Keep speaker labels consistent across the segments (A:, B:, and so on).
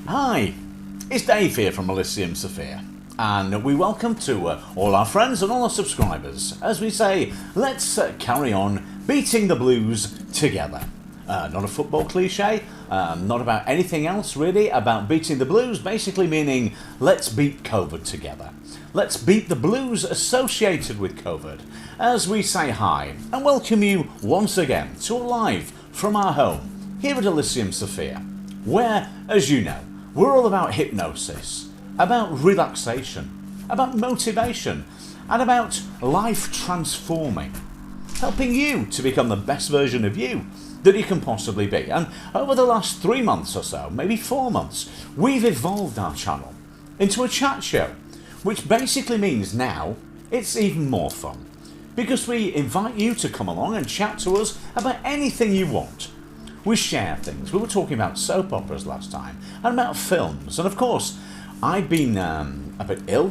A: Hi, it's Dave here from Elysium Sophia, and we welcome to all our friends and all our subscribers as we say, let's carry on beating the blues together. Not a football cliche, not about anything else really, about beating the blues, basically meaning let's beat COVID together. Let's beat the blues associated with COVID as we say hi and welcome you once again to a live from our home here at Elysium Sophia, where, as you know, we're all about hypnosis, about relaxation, about motivation, and about life transforming, helping you to become the best version of you that you can possibly be. And over the last 3 months or so, maybe 4 months, we've evolved our channel into a chat show, which basically means now it's even more fun, because we invite you to come along and chat to us about anything you want. We share things. We were talking about soap operas last time and about films, and of course I've been a bit ill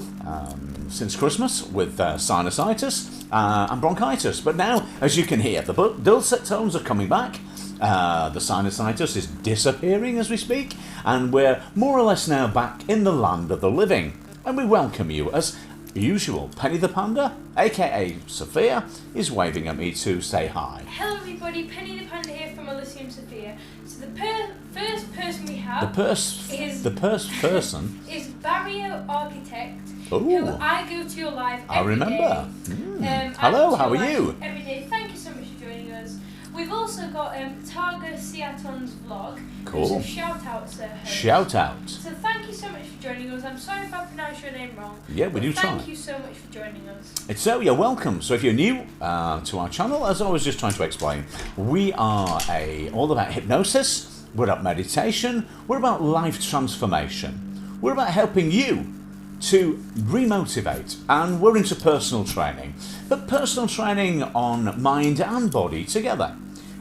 A: since Christmas with sinusitis and bronchitis, but now, as you can hear, the dulcet tones are coming back. The sinusitis is disappearing as we speak, and we're more or less now back in the land of the living, and we welcome you as usual. Penny the Panda, aka Sophia, is waving at me to say hi.
B: Hello everybody, Penny the Panda here from Elysium Sophia. So the first person we have is Barrio Architect, who I go to your live every day.
A: I remember. Hello, how are you?
B: Every day. Thank you so much for joining us. We've also got Targa Siaton's vlog.
A: Cool.
B: Some shout outs at her.
A: Shout out.
B: So thank you so much for joining us. I'm sorry if I pronounced your name wrong.
A: Yeah, we do try.
B: Thank you so much for joining us.
A: So you're welcome. So if you're new to our channel, as I was just trying to explain, we are all about hypnosis, we're about meditation, we're about life transformation, we're about helping you to remotivate, and we're into personal training, but personal training on mind and body together.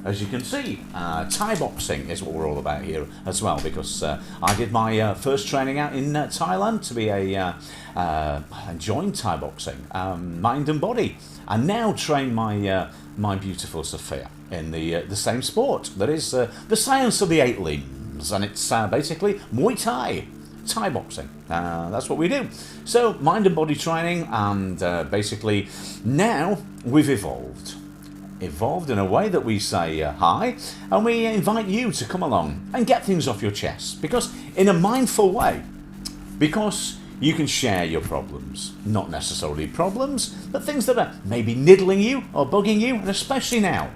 A: As you can see, Thai boxing is what we're all about here as well, because I did my first training out in Thailand to be joined Thai boxing, mind and body, and now train my beautiful Sophia in the same sport, that is the science of the 8 limbs, and it's basically Muay Thai. Thai boxing, that's what we do. So mind and body training, and basically now we've evolved in a way that we say hi, and we invite you to come along and get things off your chest, because in a mindful way, because you can share your problems, not necessarily problems, but things that are maybe niggling you or bugging you, and especially now,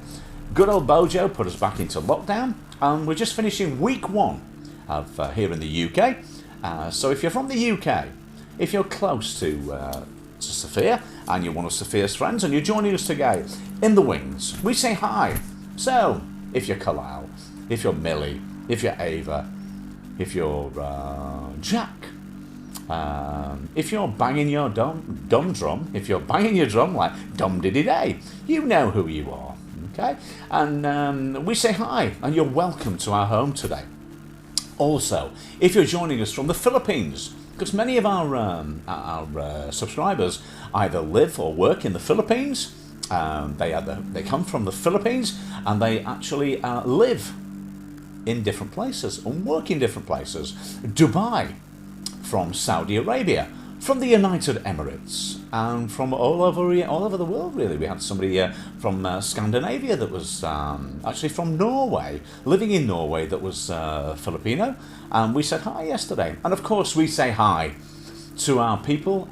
A: good old Bojo put us back into lockdown, and we're just finishing week 1 of here in the UK. So if you're from the UK, if you're close to Sophia and you're one of Sophia's friends and you're joining us today in the wings, we say hi. So if you're Kalal, if you're Millie, if you're Ava, if you're Jack, if you're banging your dumb drum, if you're banging your drum like dum diddy day, you know who you are, okay? And we say hi, and you're welcome to our home today. Also, if you're joining us from the Philippines, because many of our subscribers either live or work in the Philippines, they come from the Philippines, and they actually live in different places and work in different places. Dubai, from Saudi Arabia, from the United Emirates, and from all over the world really. We had somebody from Scandinavia that was actually from Norway, living in Norway, that was Filipino, and we said hi yesterday. And of course we say hi to our people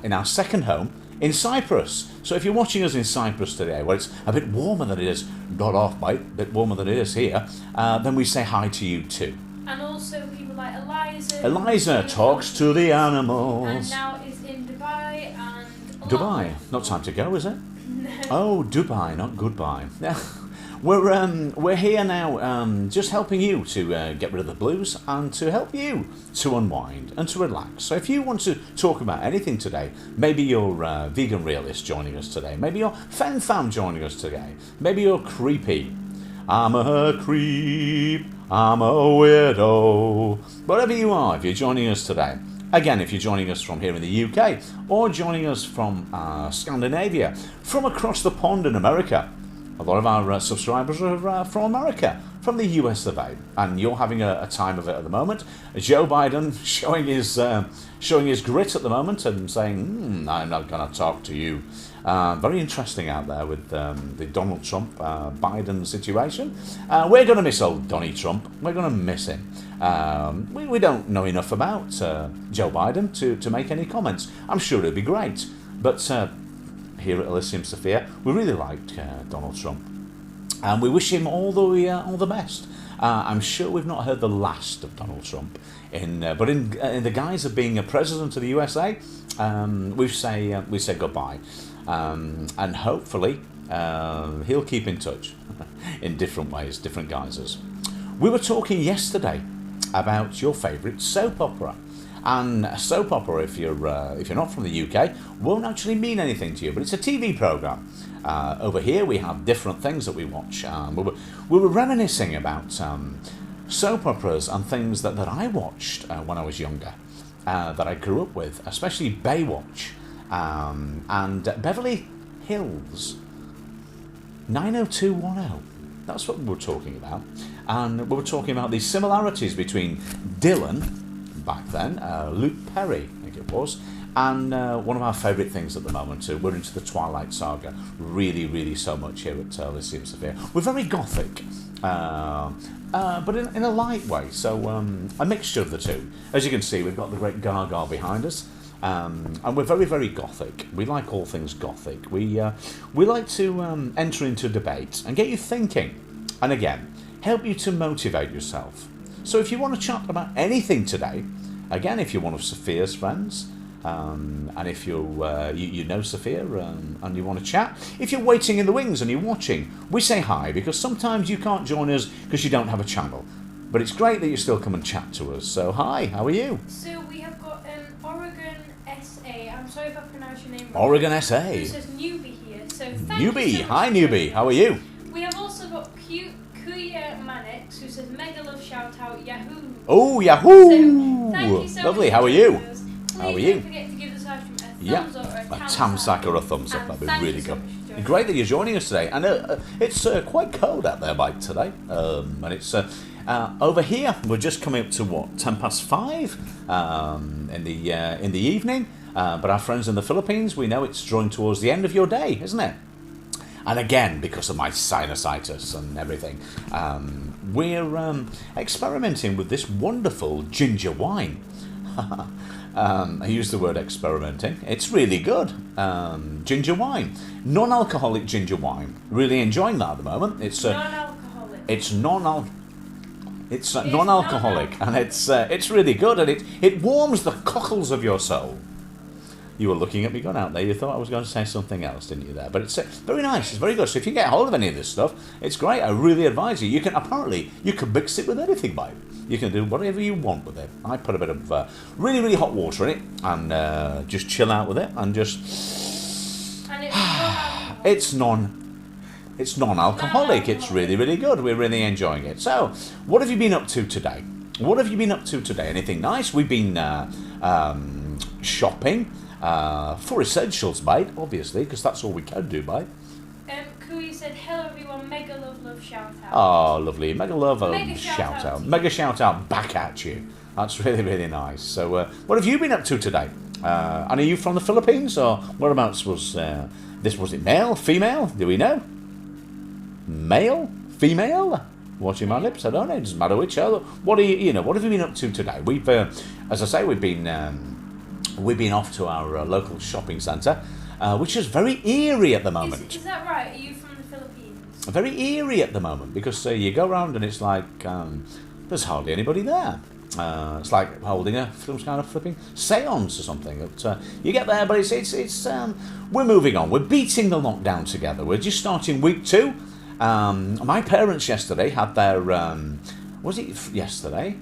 A: in our second home in Cyprus. So if you're watching us in Cyprus today, where it's a bit warmer than it is, not off mate, a bit warmer than it is here, then we say hi to you too.
B: And also people like Eliza.
A: Eliza talks to the animals.
B: And now is in Dubai and...
A: Dubai. Not time to go, is it? No. Oh, Dubai, not goodbye. We're here now just helping you to get rid of the blues and to help you to unwind and to relax. So if you want to talk about anything today, maybe you're vegan realist joining us today, maybe you're fen fam joining us today, maybe you're creepy. I'm a creep, I'm a weirdo. Whatever you are, if you're joining us today. Again, if you're joining us from here in the UK, or joining us from Scandinavia, from across the pond in America, A lot of our subscribers are from America, from the US of A, and you're having a time of it at the moment. Joe Biden showing his grit at the moment and saying, I'm not going to talk to you. Very interesting out there with the Donald Trump Biden situation. We're going to miss old Donnie Trump. We're going to miss him. We don't know enough about Joe Biden to make any comments. I'm sure it'll be great, but here at Elysium Sophia, we really liked Donald Trump, and we wish him all the best. I'm sure we've not heard the last of Donald Trump, but in the guise of being a president of the USA, we say goodbye, and hopefully he'll keep in touch in different ways, different guises. We were talking yesterday about your favourite soap opera. And a soap opera, if you're not from the UK, won't actually mean anything to you, but it's a TV programme. Over here we have different things that we watch. We were reminiscing about soap operas and things that I watched when I was younger, that I grew up with, especially Baywatch and Beverly Hills 90210. That's what we were talking about. And we were talking about the similarities between Dylan, back then, Luke Perry, I think it was, and one of our favourite things at the moment, we're into the Twilight Saga, really so much here at Elysium Sophia. We're very gothic, but in a light way, so a mixture of the two. As you can see, we've got the great Gaga behind us, and we're very gothic. We like all things gothic. We like to enter into debate and get you thinking, and again, help you to motivate yourself. So if you want to chat about anything today, again, if you're one of Sophia's friends, and if you know Sophia and you want to chat, if you're waiting in the wings and you're watching, we say hi, because sometimes you can't join us because you don't have a channel. But it's great that you still come and chat to us. So hi, how are you?
B: So we have got Oregon SA. I'm sorry if I pronounced your name wrong.
A: Oregon SA.
B: It says Newbie here. So thank
A: Newbie,
B: you so much
A: hi
B: for
A: Newbie,
B: joining
A: how are
B: us.
A: you?
B: We have also got Kuya Manix, who says mega love shout out Yahoo.
A: Oh, Yahoo!
B: So, thank you so
A: Lovely,
B: much
A: how
B: for
A: are you?
B: joining us.
A: How are
B: Please
A: you?
B: Don't forget to give this live stream a
A: Yeah,
B: thumbs up or
A: a
B: a
A: tamsack or a thumbs up,
B: And
A: that'd be
B: thank you
A: really
B: so
A: good.
B: much for joining
A: Great
B: us.
A: that you're joining us today, and it's quite cold out there, Mike, today. And it's over here. We're just coming up to what, 5:10 in the evening. But our friends in the Philippines, we know it's drawing towards the end of your day, isn't it? And again, because of my sinusitis and everything, we're experimenting with this wonderful ginger wine. I use the word experimenting. It's really good. Ginger wine. Non-alcoholic ginger wine. Really enjoying that at the moment. It's
B: Non-alcoholic.
A: it's non-alcoholic, and it's really good, and it warms the cockles of your soul. You were looking at me going out there. You thought I was going to say something else, didn't you? There, but it's very nice. It's very good. So if you get hold of any of this stuff, it's great. I really advise you. You can mix it with anything, mate. You can do whatever you want with it. I put a bit of really hot water in it and just chill out with it and just.
B: And it's non-alcoholic.
A: It's non-alcoholic. It's really good. We're really enjoying it. So, what have you been up to today? Anything nice? We've been shopping for essentials, mate, obviously, because that's all we can do, mate.
B: Kui said, hello everyone, mega love shout out.
A: Oh, lovely. Mega love,
B: Mega shout out to you.
A: Mega shout out back at you. That's really nice. So, what have you been up to today? And are you from the Philippines, or whereabouts was this? Was it male, female? Do we know? Male, female? Watching my lips, I don't know. It doesn't matter which. What are you? What have you been up to today? We've, as I say, we've been off to our local shopping centre, which is very eerie at the moment.
B: Is that right? Are you from the Philippines?
A: Very eerie at the moment, because you go around and it's like there's hardly anybody there. It's like holding some kind of flipping seance or something. But, you get there, but it's we're moving on. We're beating the lockdown together. We're just starting week 2. My parents yesterday had their was it yesterday?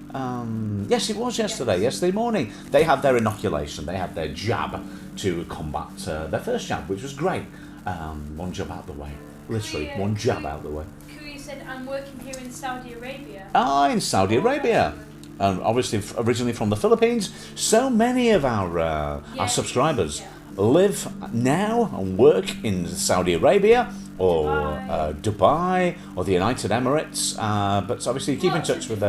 A: Yes, it was yesterday.
B: Yes.
A: Yesterday morning, they had their inoculation. They had their jab to combat their first jab, which was great. One jab out the way, literally one jab out the way.
B: Kui said, I'm working here in Saudi Arabia.
A: In Saudi Arabia. Obviously, originally from the Philippines. So many of our
B: Yes,
A: subscribers
B: yeah.
A: live now and work in Saudi Arabia or Dubai or the United Emirates, but obviously keep in touch with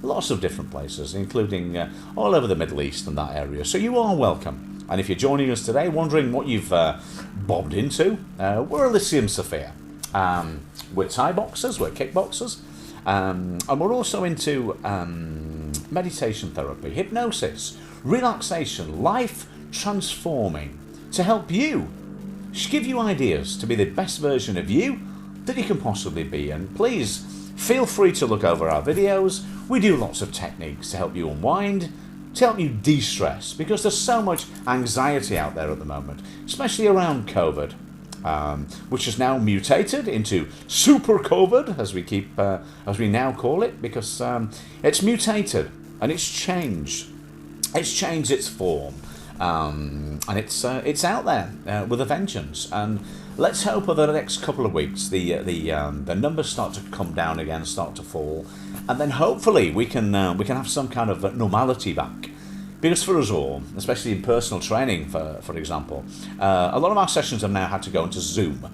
A: lots of different places, including all over the Middle East and that area. So you are welcome. And if you're joining us today, wondering what you've bobbed into, we're Elysium Sophia. We're Thai boxers, we're kickboxers, and we're also into meditation therapy, hypnosis, relaxation, life transforming, to help you, give you ideas to be the best version of you that you can possibly be. And please feel free to look over our videos. We do lots of techniques to help you unwind, to help you de-stress, because there's so much anxiety out there at the moment, especially around COVID, which has now mutated into Super COVID, as we now call it, because it's mutated and it's changed. It's changed its form, and it's out there with a vengeance. And let's hope over the next couple of weeks the numbers start to come down again, start to fall, and then hopefully we can have some kind of normality back. Because for us all, especially in personal training, for example, a lot of our sessions have now had to go into Zoom,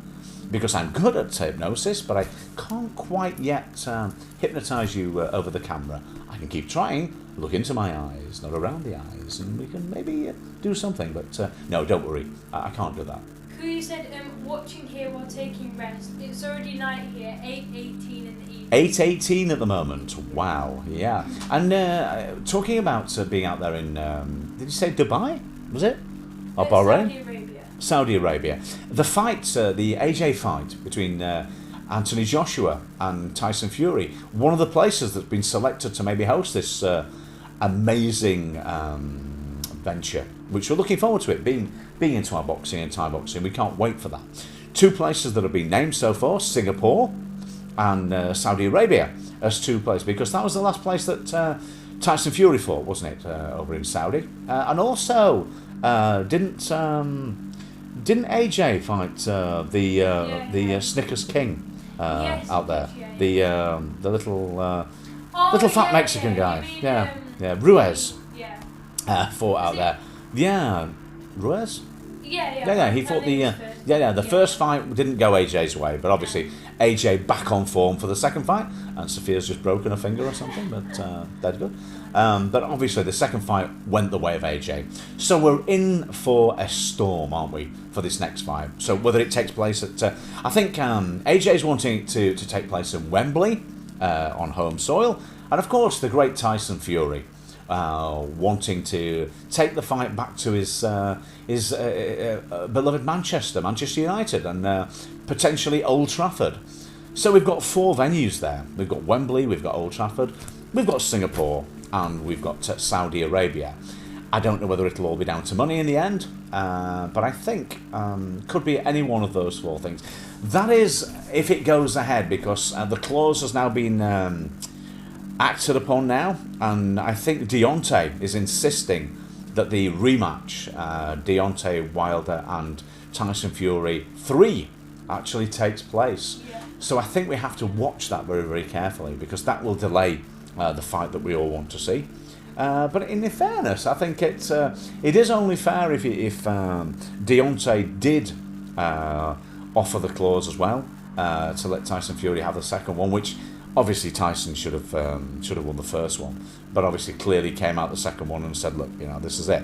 A: because I'm good at hypnosis, but I can't quite yet hypnotise you over the camera. I can keep trying, look into my eyes, not around the eyes, and we can maybe do something, but no, don't worry, I can't do that.
B: You said watching here while taking rest. It's already night here, 8:18 in the evening.
A: 8:18 at the moment. Wow, yeah. And talking about being out there in, did you say Dubai? Was it? Or Bahrain?
B: Saudi Arabia.
A: Saudi Arabia. The fight, the AJ fight between Anthony Joshua and Tyson Fury, one of the places that's been selected to maybe host this amazing venture, which we're looking forward to it being into our boxing and Thai boxing. We can't wait for that. Two places that have been named so far, Singapore and Saudi Arabia, as two places, because that was the last place that Tyson Fury fought, wasn't it, over in Saudi? And also, didn't AJ fight the Snickers King out there?
B: Yeah.
A: The little fat Mexican guy.
B: You mean,
A: Ruiz
B: Yeah.
A: fought out there. Yeah, Ruiz.
B: Yeah.
A: He fought the first fight didn't go AJ's way, but obviously AJ back on form for the second fight, and Sophia's just broken a finger or something, but that's good. But obviously the second fight went the way of AJ. So we're in for a storm, aren't we, for this next fight? So whether it takes place at, I think AJ's wanting it to take place in Wembley on home soil, and of course the great Tyson Fury. Wanting to take the fight back to his beloved Manchester United, and potentially Old Trafford. So we've got four venues there. We've got Wembley, we've got Old Trafford, we've got Singapore, and we've got Saudi Arabia. I don't know whether it'll all be down to money in the end, but I think could be any one of those four things. That is, if it goes ahead, because the clause has now been acted upon now, and I think Deontay is insisting that the rematch, Deontay Wilder and Tyson Fury 3, actually takes place.
B: Yeah.
A: So I think we have to watch that very, very carefully, because that will delay the fight that we all want to see. But in fairness, I think it is only fair if Deontay did offer the clause as well, to let Tyson Fury have the second one, which obviously Tyson should have won the first one, but obviously clearly came out the second one and said, look, this is it.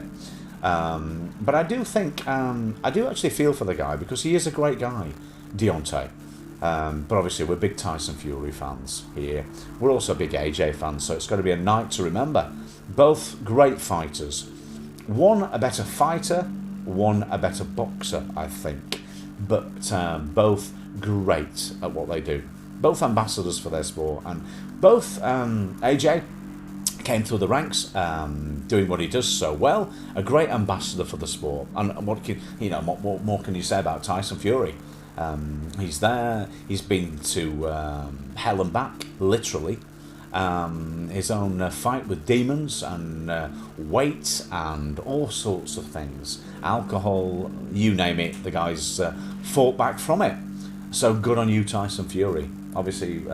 A: But I do think, I do actually feel for the guy, because he is a great guy, Deontay. But obviously we're big Tyson Fury fans here. We're also big AJ fans, so it's got to be a night to remember. Both great fighters. One a better fighter, one a better boxer, I think. But both great at what they do. Both ambassadors for their sport, and both AJ came through the ranks, doing what he does so well. A great ambassador for the sport, and what more can you say about Tyson Fury? He's there. He's been to hell and back, literally. His own fight with demons and weight and all sorts of things, alcohol, you name it. The guy's fought back from it. So good on you, Tyson Fury. Obviously,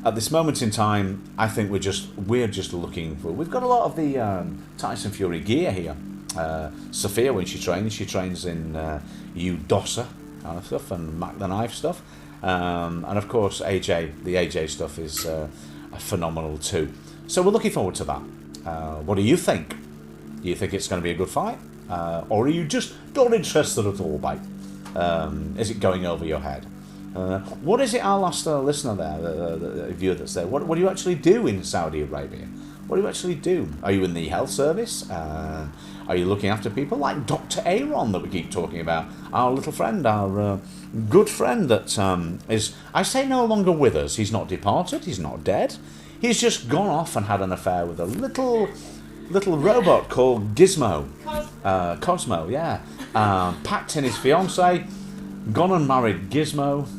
A: at this moment in time, I think we're just looking for. We've got a lot of the Tyson Fury gear here Sophia, when she trains in UDOSA kind of stuff and Mac the Knife stuff. And of course, AJ, the AJ stuff is phenomenal too. So we're looking forward to that. What do you think? Do you think it's going to be a good fight? Or are you just not interested at all, mate? Is it going over your head? What is it, our last listener there, the viewer that's there, what do you actually do in Saudi Arabia? What do you actually do? Are you in the health service? Are you looking after people like Dr. Aaron that we keep talking about? Our little friend, our good friend that is, I say, no longer with us. He's not departed, he's not dead. He's just gone off and had an affair with a little robot called Gizmo. Cosmo, yeah. Packed in his fiancée, gone and married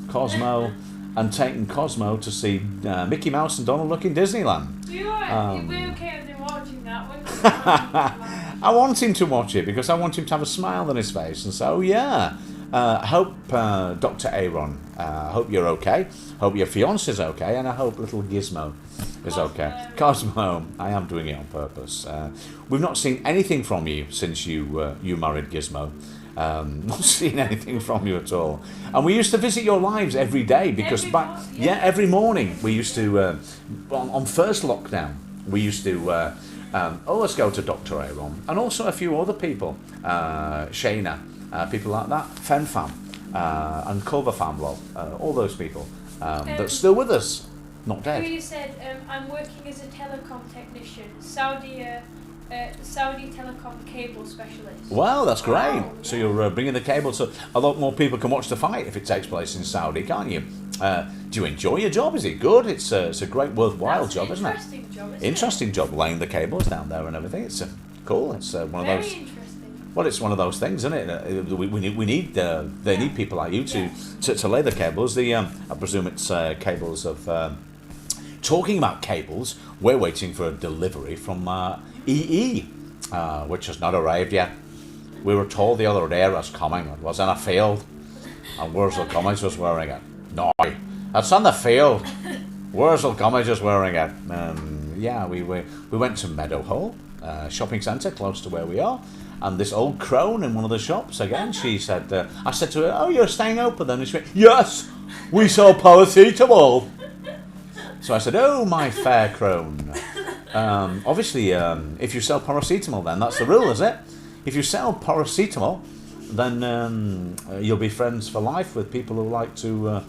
A: Cosmo, and taken Cosmo to see Mickey Mouse and Donald Duck in Disneyland.
B: We're okay with him watching that.
A: I want him to watch it because I want him to have a smile on his face. And so, yeah, I hope Dr. Aaron, I hope you're okay. Hope your fiance's okay, and I hope little Gizmo is okay. Cosmo, I am doing it on purpose. We've not seen anything from you since you married Gizmo. Not seen anything from you at all. And we used to visit your lives every day because every morning we used to on first lockdown we used to let's go to Dr. Aaron and also a few other people, Shayna, people like that, FenFam, and Culver Famlo, all those people that's still with us, not dead.
B: You said I'm working as a telecom technician, Saudi telecom cable specialist.
A: Well, that's great.
B: Wow,
A: so you're bringing the cable so a lot more people can watch the fight if it takes place in Saudi, can't you? Do you enjoy your job? Is it good? It's a great, worthwhile job, isn't it?
B: Interesting job, isn't
A: Interesting job, laying the cables down there and everything. It's cool. It's one of those.
B: Very interesting.
A: Well, it's one of those things, isn't it? We need they need people like you to lay the cables. I presume it's cables of. Talking about cables, we're waiting for a delivery from EE, which has not arrived yet. We were told the other day it was coming. It was in a field, and Wurzel Gummidge was wearing it. No, it's on the field. Wurzel Gummidge is wearing it. We went to Meadowhall shopping centre close to where we are, and this old crone in one of the shops again. She said, I said to her, "Oh, you're staying open then?" And she went, "Yes, we sell paracetamol." So I said, "Oh, my fair crone. Obviously, if you sell paracetamol, then that's the rule, is it? If you sell paracetamol, then you'll be friends for life with people who like to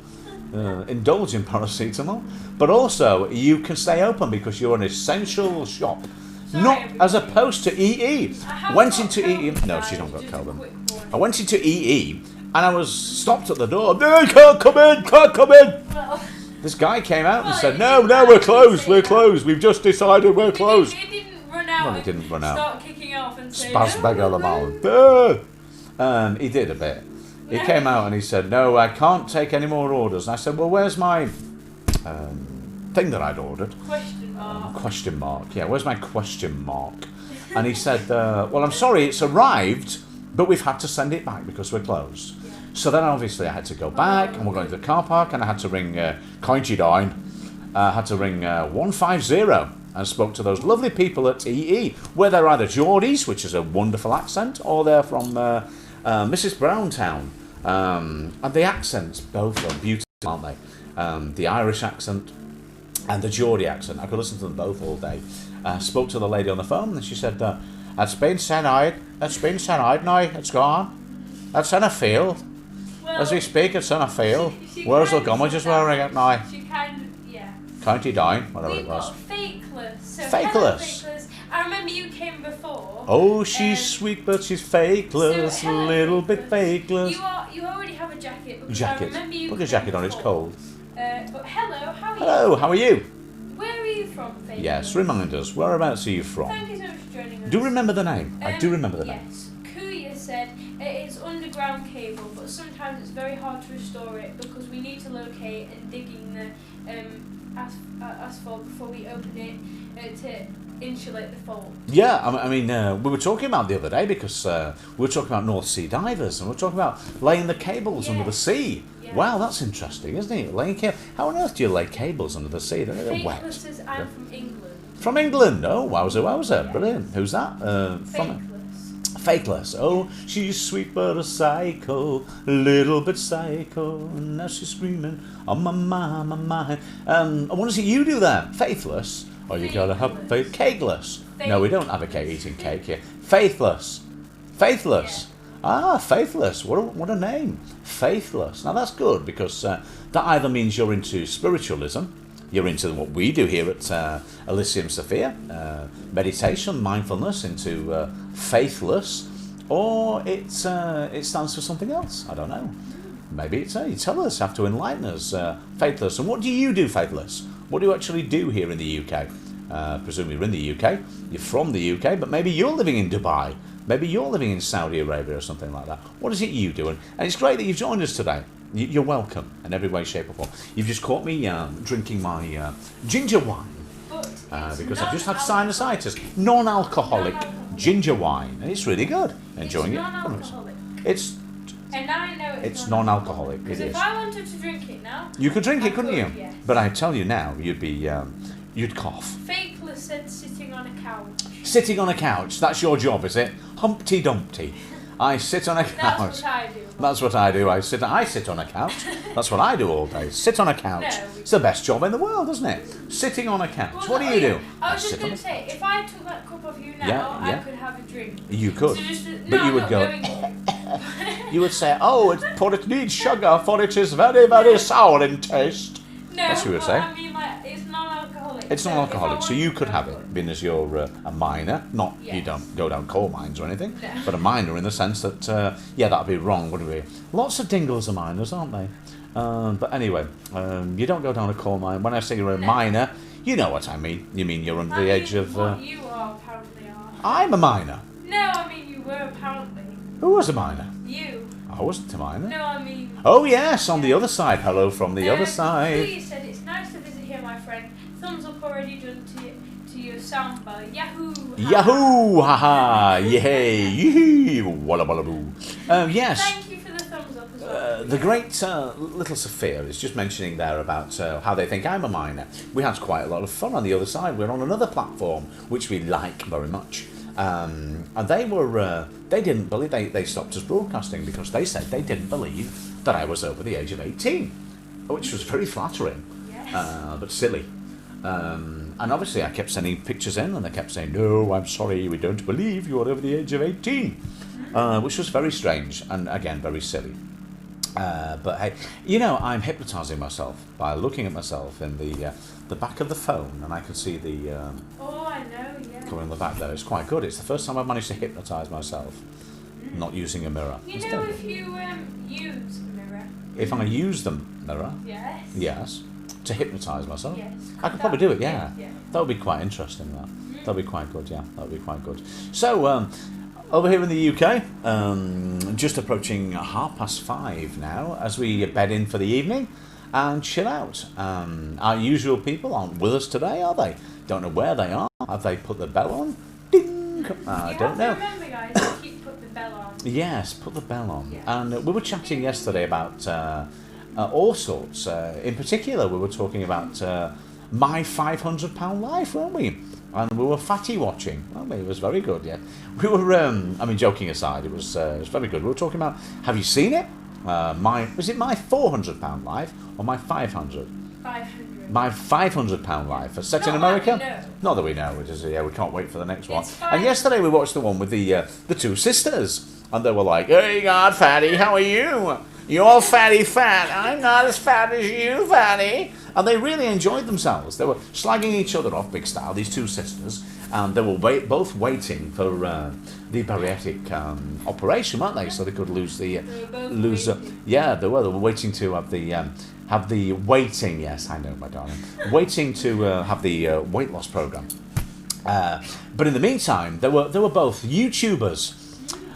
A: indulge in paracetamol. But also, you can stay open because you're an essential shop, not as opposed to EE. Went into EE. No, she's not got COVID. I went into EE and I was stopped at the door. "No, can't come in, can't come in."
B: Well,
A: This guy came out and said, "No, we're closed, we're closed. We've just decided we're closed."
B: He didn't run out.
A: No, he didn't run out.
B: Start kicking off and say,
A: Spaz
B: "No,
A: beggar
B: no,
A: the man. He did a bit. He came out and he said, "No, I can't take any more orders." And I said, "Well, where's my thing that I'd ordered?"
B: Question mark.
A: Question mark. Yeah, where's my question mark? And he said, "Well, I'm sorry, it's arrived, but we've had to send it back because we're closed."
B: Yeah.
A: So then obviously I had to go back and we're going to the car park and I had to ring County Down. I had to ring 150 and spoke to those lovely people at EE, where they're either Geordies, which is a wonderful accent, or they're from Mrs. Browntown. And the accents, both are beautiful, aren't they? The Irish accent and the Geordie accent. I could listen to them both all day. Spoke to the lady on the phone and she said, "It's been sent out now, it's gone. It's in a field.
B: Well,
A: As we speak, it's in a field.
B: she
A: Wurzel
B: kind of
A: Gummidge is
B: said that.
A: wearing it now.
B: She kind of, yeah.
A: County Down, whatever
B: We've
A: it was.
B: got Fakeless. So
A: Fakeless.
B: hello, Fakeless. I remember you came before.
A: Oh, she's sweet, but she's fakeless,
B: So, hello,
A: little bit fakeless.
B: You already have a jacket. Because I
A: Jacket.
B: remember you
A: Put a
B: came
A: jacket on, it's
B: before.
A: cold.
B: But hello, how are you?
A: Hello, how are you?
B: Where are you from, Fakeless?
A: Yes, remind us, whereabouts are you from?
B: Thank you so much for joining us.
A: Do you remember the name? I do remember the name.
B: Yes. Kuya said it is underground cable, but sometimes it's very hard to restore it because we need to locate and digging the asphalt before we open it to insulate the fault.
A: Yeah, I mean, we were talking about the other day because we were talking about North Sea divers and we were talking about laying the cables under the sea.
B: Yeah.
A: Wow, that's interesting, isn't it? Laying How on earth do you lay cables under the sea? They're wet.
B: Fakeless says I'm from England.
A: From England? Oh, wowza, wowza.
B: Yeah.
A: Brilliant. Who's that? From
B: Fakeless.
A: Faithless. Oh, she's sweet but a psycho, a little bit psycho. And now she's screaming on my mind, my mind. What is it you do there? Faithless? Or you gotta have faith? Cakeless. No, we don't advocate eating cake here. Faithless. Faithless. Ah, Faithless. What a name. Faithless. Now that's good because that either means you're into spiritualism, you're into what we do here at Elysium Sophia, meditation, mindfulness, into faithless, or it stands for something else. I don't know. Maybe it's you tell us, have to enlighten us. Faithless. And what do you do, Faithless? What do you actually do here in the UK? Presumably you're in the UK, you're from the UK, but maybe you're living in Dubai, maybe you're living in Saudi Arabia or something like that. What is it you do? And it's great that you've joined us today. You're welcome in every way, shape or form. You've just caught me drinking my ginger wine because I've just had sinusitis. Non-alcoholic ginger wine, and it's really good. Enjoying
B: it's
A: it.
B: Non-alcoholic. And I know
A: It's non-alcoholic. It
B: Because
A: is.
B: if I wanted to drink it now,
A: You could drink
B: I
A: it, couldn't
B: could,
A: you?
B: yes.
A: But I tell you now, you'd cough.
B: Faithless said sitting on a couch.
A: Sitting on a couch. That's your job, is it? Humpty Dumpty. I sit on a couch.
B: That's what I do.
A: That's what I do. I sit on a couch. That's what I do all day. Sit on a couch.
B: No,
A: It's the best job in the world, isn't it? Sitting on a couch.
B: Well,
A: What do you do?
B: I was just
A: sit
B: going
A: on
B: to say, if I took that cup of you now,
A: Yeah,
B: I
A: yeah.
B: could have a drink.
A: You could.
B: So just,
A: But
B: no,
A: you
B: I'm
A: would
B: not
A: go-
B: going to.
A: You would say, "Oh, it needs sugar, for it is very, very sour in taste."
B: No,
A: That's what you would
B: but
A: say.
B: I mean, like, it's non-alcoholic.
A: It's
B: so
A: non-alcoholic,
B: if I
A: so you
B: wanted
A: could
B: to,
A: have
B: I
A: it,
B: would.
A: being as you're a miner. Not you
B: Yes.
A: don't go down coal mines or anything,
B: No.
A: but a miner in the sense that that'd be wrong, wouldn't we? Lots of dingles are miners, aren't they? But anyway, you don't go down a coal mine. When I say you're a
B: No.
A: miner, you know what I mean. You mean you're under the edge of.
B: What you are apparently are.
A: I'm a miner.
B: No, I mean you were apparently.
A: Who was a miner?
B: You.
A: I wasn't a miner.
B: No, I mean.
A: Oh yes, on the other side. Hello from the other side.
B: Please said it's nice to visit here, my friend. Thumbs up already done to your soundbar. Yahoo!
A: Yahoo! Haha! Yay! Yee! Walla walla boo. Yes.
B: Thank you for the thumbs up as well.
A: The great little Sophia is just mentioning there about how they think I'm a miner. We had quite a lot of fun on the other side. We're on another platform which we like very much, and they didn't believe they stopped us broadcasting because they said they didn't believe that I was over the age of 18, which was very flattering,
B: Yes.
A: but silly. And obviously I kept sending pictures in and they kept saying, "No, I'm sorry, we don't believe you're over the age of 18," which was very strange and again very silly. But hey, I'm hypnotising myself by looking at myself in the back of the phone, and I can see the
B: Oh, I know, yeah.
A: coming in the back there. It's quite good. It's the first time I've managed to hypnotise myself, not using a mirror.
B: You
A: It's
B: know,
A: dead.
B: if you use a mirror.
A: If I use the mirror,
B: Yes.
A: yes, to hypnotise myself,
B: Yes.
A: I could probably do it. Yeah,
B: Yeah.
A: that would be quite interesting. That'd be quite good. Yeah, that would be quite good. So. Over here in the UK, just approaching 5:30 now as we bed in for the evening and chill out. Our usual people aren't with us today, are they? Don't know where they are. Have they put the bell on? Ding! I
B: You
A: don't
B: have
A: know.
B: to remember, guys, to keep put the bell on.
A: Yes, put the bell on.
B: Yeah.
A: And we were chatting yesterday about all sorts. In particular, we were talking about my £500 life, weren't we? And we were fatty watching, weren't we? It was very good, yeah. We were, joking aside, it was very good. We were talking about, have you seen it? Was it my £400 life or my 500?
B: 500.
A: My £500 life. Set in
B: Not
A: America?
B: that we know.
A: Not that we know. It is, we can't wait for the next one.
B: It's fine.
A: And yesterday we watched the one with the two sisters. And they were like, "Hey God, fatty, how are you? You're fatty fat. I'm not as fat as you, fatty." And they really enjoyed themselves. They were slagging each other off big style, these two sisters. And they were both waiting for the bariatric operation, weren't they? So they could lose the...
B: They were both
A: lose.
B: waiting.
A: Yeah, they were waiting to have the waiting. Yes, I know, my darling. Waiting to have the weight loss program. But in the meantime, they were both YouTubers,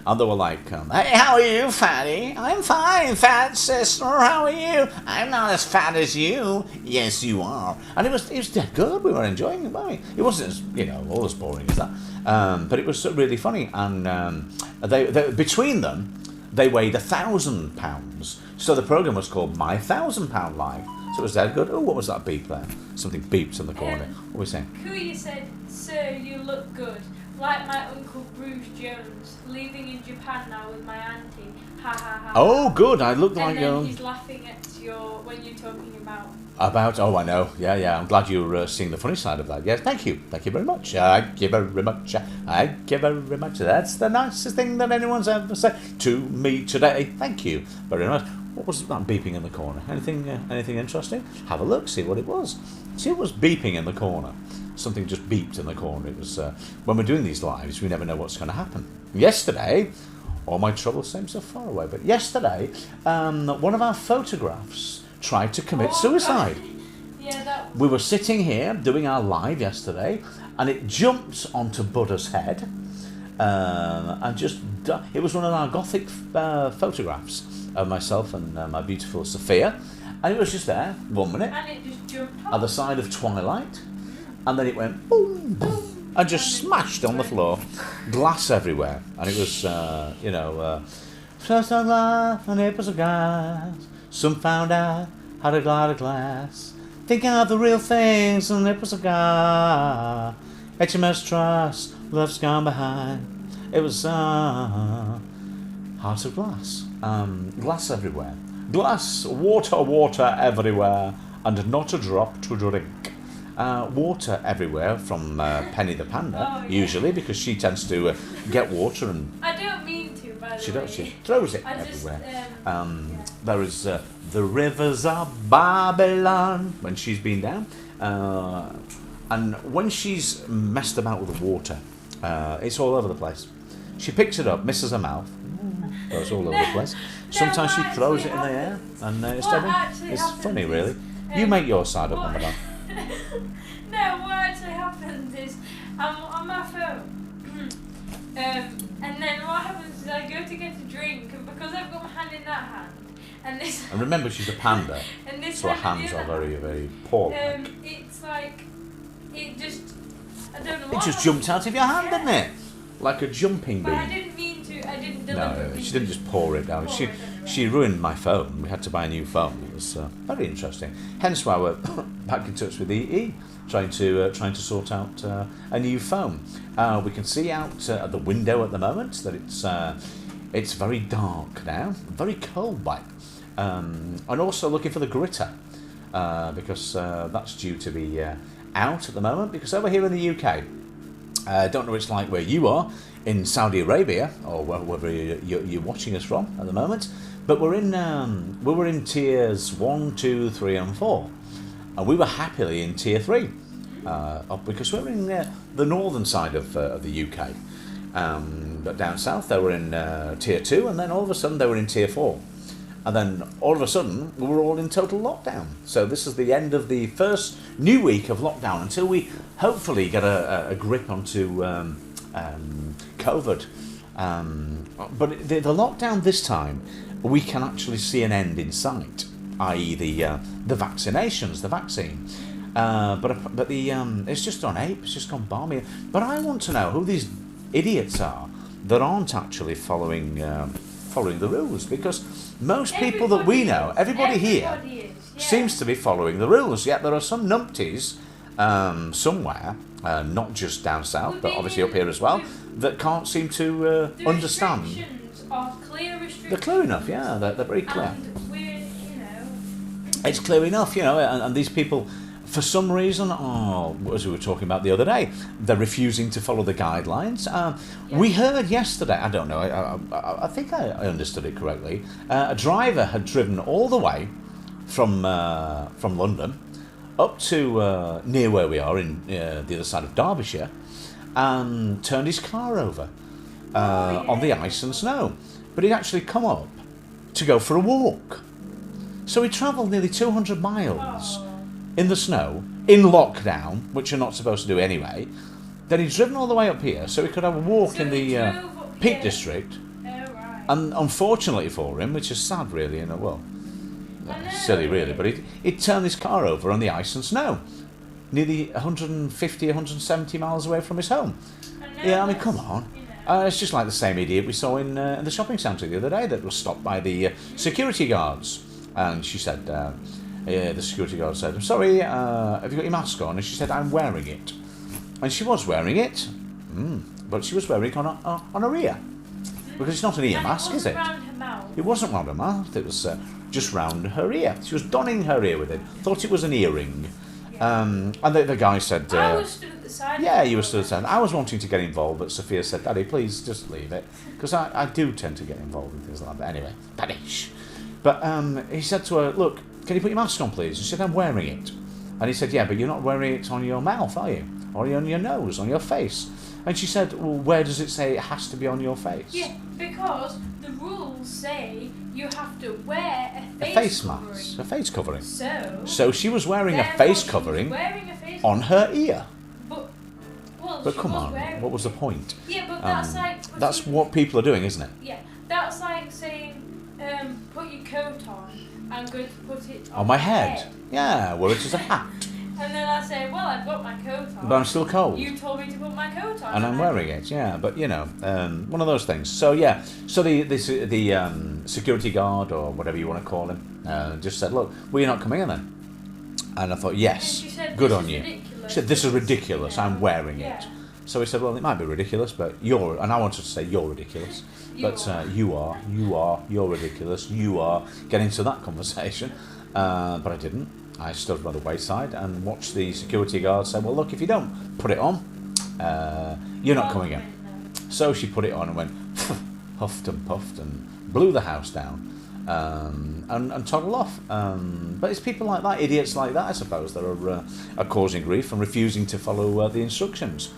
A: and they were like, "Hey, how are you, fatty? I'm fine, fat sister. How are you? I'm not as fat as you. Yes, you are." And it was dead good. We were enjoying it, weren't we? It wasn't as all as boring as that, but it was really funny. And they between them, they weighed 1,000 pounds. So the program was called My £1,000 Life. So it was dead good. Oh, what was that beep there? Something beeped in the corner. What were we saying?
B: Kuya said, "Sir, you look good. Like my Uncle Bruce Bruce Jones, leaving in Japan now with my auntie. Ha ha ha.
A: Oh, good. I look like
B: And then he's laughing at when you're talking about.
A: Oh, I know. Yeah. I'm glad you're seeing the funny side of that. Yes, thank you. Thank you very much. Thank you very much. Thank you very much. That's the nicest thing that anyone's ever said to me today. Thank you very much. What was that beeping in the corner? Anything interesting? Have a look, see what it was. See what was beeping in the corner. Something just beeped in the corner. It was when we're doing these lives, we never know what's going to happen. Yesterday, all my troubles seem so far away, but yesterday, one of our photographs tried to commit suicide.
B: Yeah, that.
A: We were sitting here doing our live yesterday, and it jumped onto Buddha's head, and just it was one of our gothic photographs of myself and my beautiful Sophia, and it was just there 1 minute
B: And it just jumped
A: at
B: off.
A: the side of twilight, and then it went boom, boom, and just smashed on the floor, glass everywhere, and it was first on glass and it was a glass. Some found out how to glide a glass. Thinking of the real things and it was a guy. HMS Trust, love's gone behind. It was Heart of Glass. Glass everywhere. Glass, water everywhere, and not a drop to drink. Water everywhere from Penny the Panda, usually, because she tends to get water and...
B: I don't mean to, by the way.
A: She does, she throws it
B: I
A: everywhere.
B: Just,
A: There is the rivers of Babylon when she's been down, and when she's messed about with the water, it's all over the place. She picks it up, misses her mouth, goes all over the place. Sometimes she throws it in the air, and it's funny, really. You make your side up, Ramadan.
B: No, what actually happens is I'm on my phone, and then what happens is I go to get a drink, and because I've got my hand in that hand, and this.
A: And remember, she's a panda,
B: and this
A: so her
B: hand in
A: hands
B: the
A: are
B: other
A: very, very poor.
B: It's like it just. I don't know.
A: It
B: What
A: just
B: happened.
A: jumped out of your hand, didn't it? Like a jumping
B: But I
A: bean.
B: didn't mean to. I didn't
A: No,
B: deliberately.
A: she didn't just pour it down. She ruined my phone. We had to buy a new phone. It was very interesting. Hence why we're back in touch with EE, trying to sort out a new phone. We can see out at the window at the moment that it's very dark now, very cold by, and also looking for the gritter because that's due to be out at the moment. Because over here in the UK, I don't know what it's like where you are in Saudi Arabia or wherever you're watching us from at the moment, but we were in tiers 1, 2, 3 and 4, and we were happily in tier 3 because we're in the northern side of the UK, but down south they were in tier 2, and then all of a sudden they were in tier 4. And then all of a sudden, we were all in total lockdown. So this is the end of the first new week of lockdown until we hopefully get a grip onto COVID. But the lockdown this time, we can actually see an end in sight, i.e. the vaccinations, the vaccine. But it's just gone ape, it's just gone balmy. But I want to know who these idiots are that aren't actually following the rules, because most people that we know, everybody here, seems to be following the rules. Yet there are some numpties somewhere, not just down south, but obviously up here as well, that can't seem to understand.
B: Restrictions are clear restrictions.
A: They're clear enough, yeah, they're very clear.
B: And we're,
A: It's clear enough, and these people, for some reason, as we were talking about the other day, they're refusing to follow the guidelines. We heard yesterday, I don't know, I think I understood it correctly, a driver had driven all the way from London up to near where we are in the other side of Derbyshire, and turned his car over on the ice and snow. But he'd actually come up to go for a walk. So he travelled nearly 200 miles in the snow, in lockdown, which you're not supposed to do anyway. Then he'd driven all the way up here so he could have a walk in the Peak District.
B: Right.
A: And unfortunately for him, which is sad really, silly really, but he'd turned his car over on the ice and snow, nearly 150, 170 miles away from his home. Yeah, I mean, come on. It's just like the same idiot we saw in the shopping centre the other day that was stopped by the security guards. And she said, the security guard said, "I'm sorry, have you got your mask on?" And she said, "I'm wearing it." And she was wearing it, But she was wearing it on her ear. Because it's not an ear
B: And
A: mask, is it?
B: Around her mouth.
A: It wasn't round her mouth, it was just round her ear. She was donning her ear with it. Thought it was an earring.
B: Yeah.
A: And the guy said...
B: I was stood at the side.
A: yeah,
B: of
A: you were
B: the
A: still saying. I was wanting to get involved, but Sophia said, Daddy, please just leave it. Because I do tend to get involved in things like that. Anyway, Daddy-shh. But he said to her, look, can you put your mask on, please? She said, I'm wearing it. And he said, yeah, but you're not wearing it on your mouth, are you? Or on your nose, on your face? And she said, well, where does it say it has to be on your face?
B: Yeah, because the rules say you have to wear a face,
A: A face
B: covering.
A: mask, a face covering.
B: So
A: she was wearing a
B: therefore
A: face
B: she was
A: covering
B: wearing a face
A: on her ear.
B: But, well,
A: But
B: she
A: come
B: was
A: on,
B: wearing
A: what was the
B: it.
A: point?
B: Yeah, but that's like...
A: That's what people are doing, isn't it?
B: Yeah, that's like saying, put your coat on, I'm going to put it
A: On my head. Yeah, wear it as a hat.
B: And then I say, well, I've got my coat on.
A: But I'm still cold.
B: You told me to put my coat on.
A: And I'm wearing it, yeah. But, you know, one of those things. So, yeah. So the security guard, or whatever you want to call him, just said, look, well, you're not coming in then. And I thought, yes,
B: And she said,
A: good
B: "This
A: on
B: is
A: you.
B: ridiculous."
A: She said, this is ridiculous.
B: Yeah.
A: I'm wearing
B: Yeah.
A: it. So he said, well, it might be ridiculous, but you're... And I wanted to say, you're ridiculous. You're ridiculous. You are. Get into that conversation. But I didn't. I stood by the wayside and watched the security guard say, well, look, if you don't put it on, you're not coming in. So she put it on and went, huffed and puffed and blew the house down and toggled off. But it's people like that, idiots like that, I suppose, that are causing grief and refusing to follow the instructions.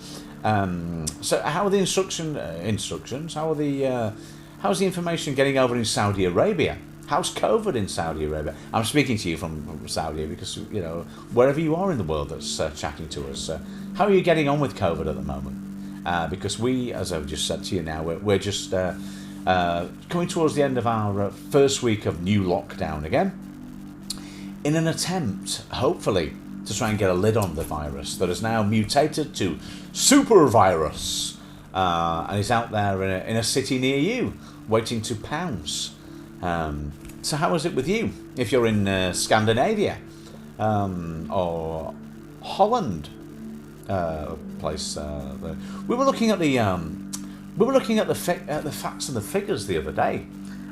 A: So how are the instructions? How's the information getting over in Saudi Arabia? How's COVID in Saudi Arabia? I'm speaking to you from Saudi because, you know, wherever you are in the world that's chatting to us, how are you getting on with COVID at the moment? Because we, as I've just said to you now, we're just coming towards the end of our first week of new lockdown again, in an attempt, hopefully, to try and get a lid on the virus that has now mutated to super virus and is out there in a city near you, waiting to pounce. So how is it with you? If you're in Scandinavia or Holland, place, we were looking at the facts and the figures the other day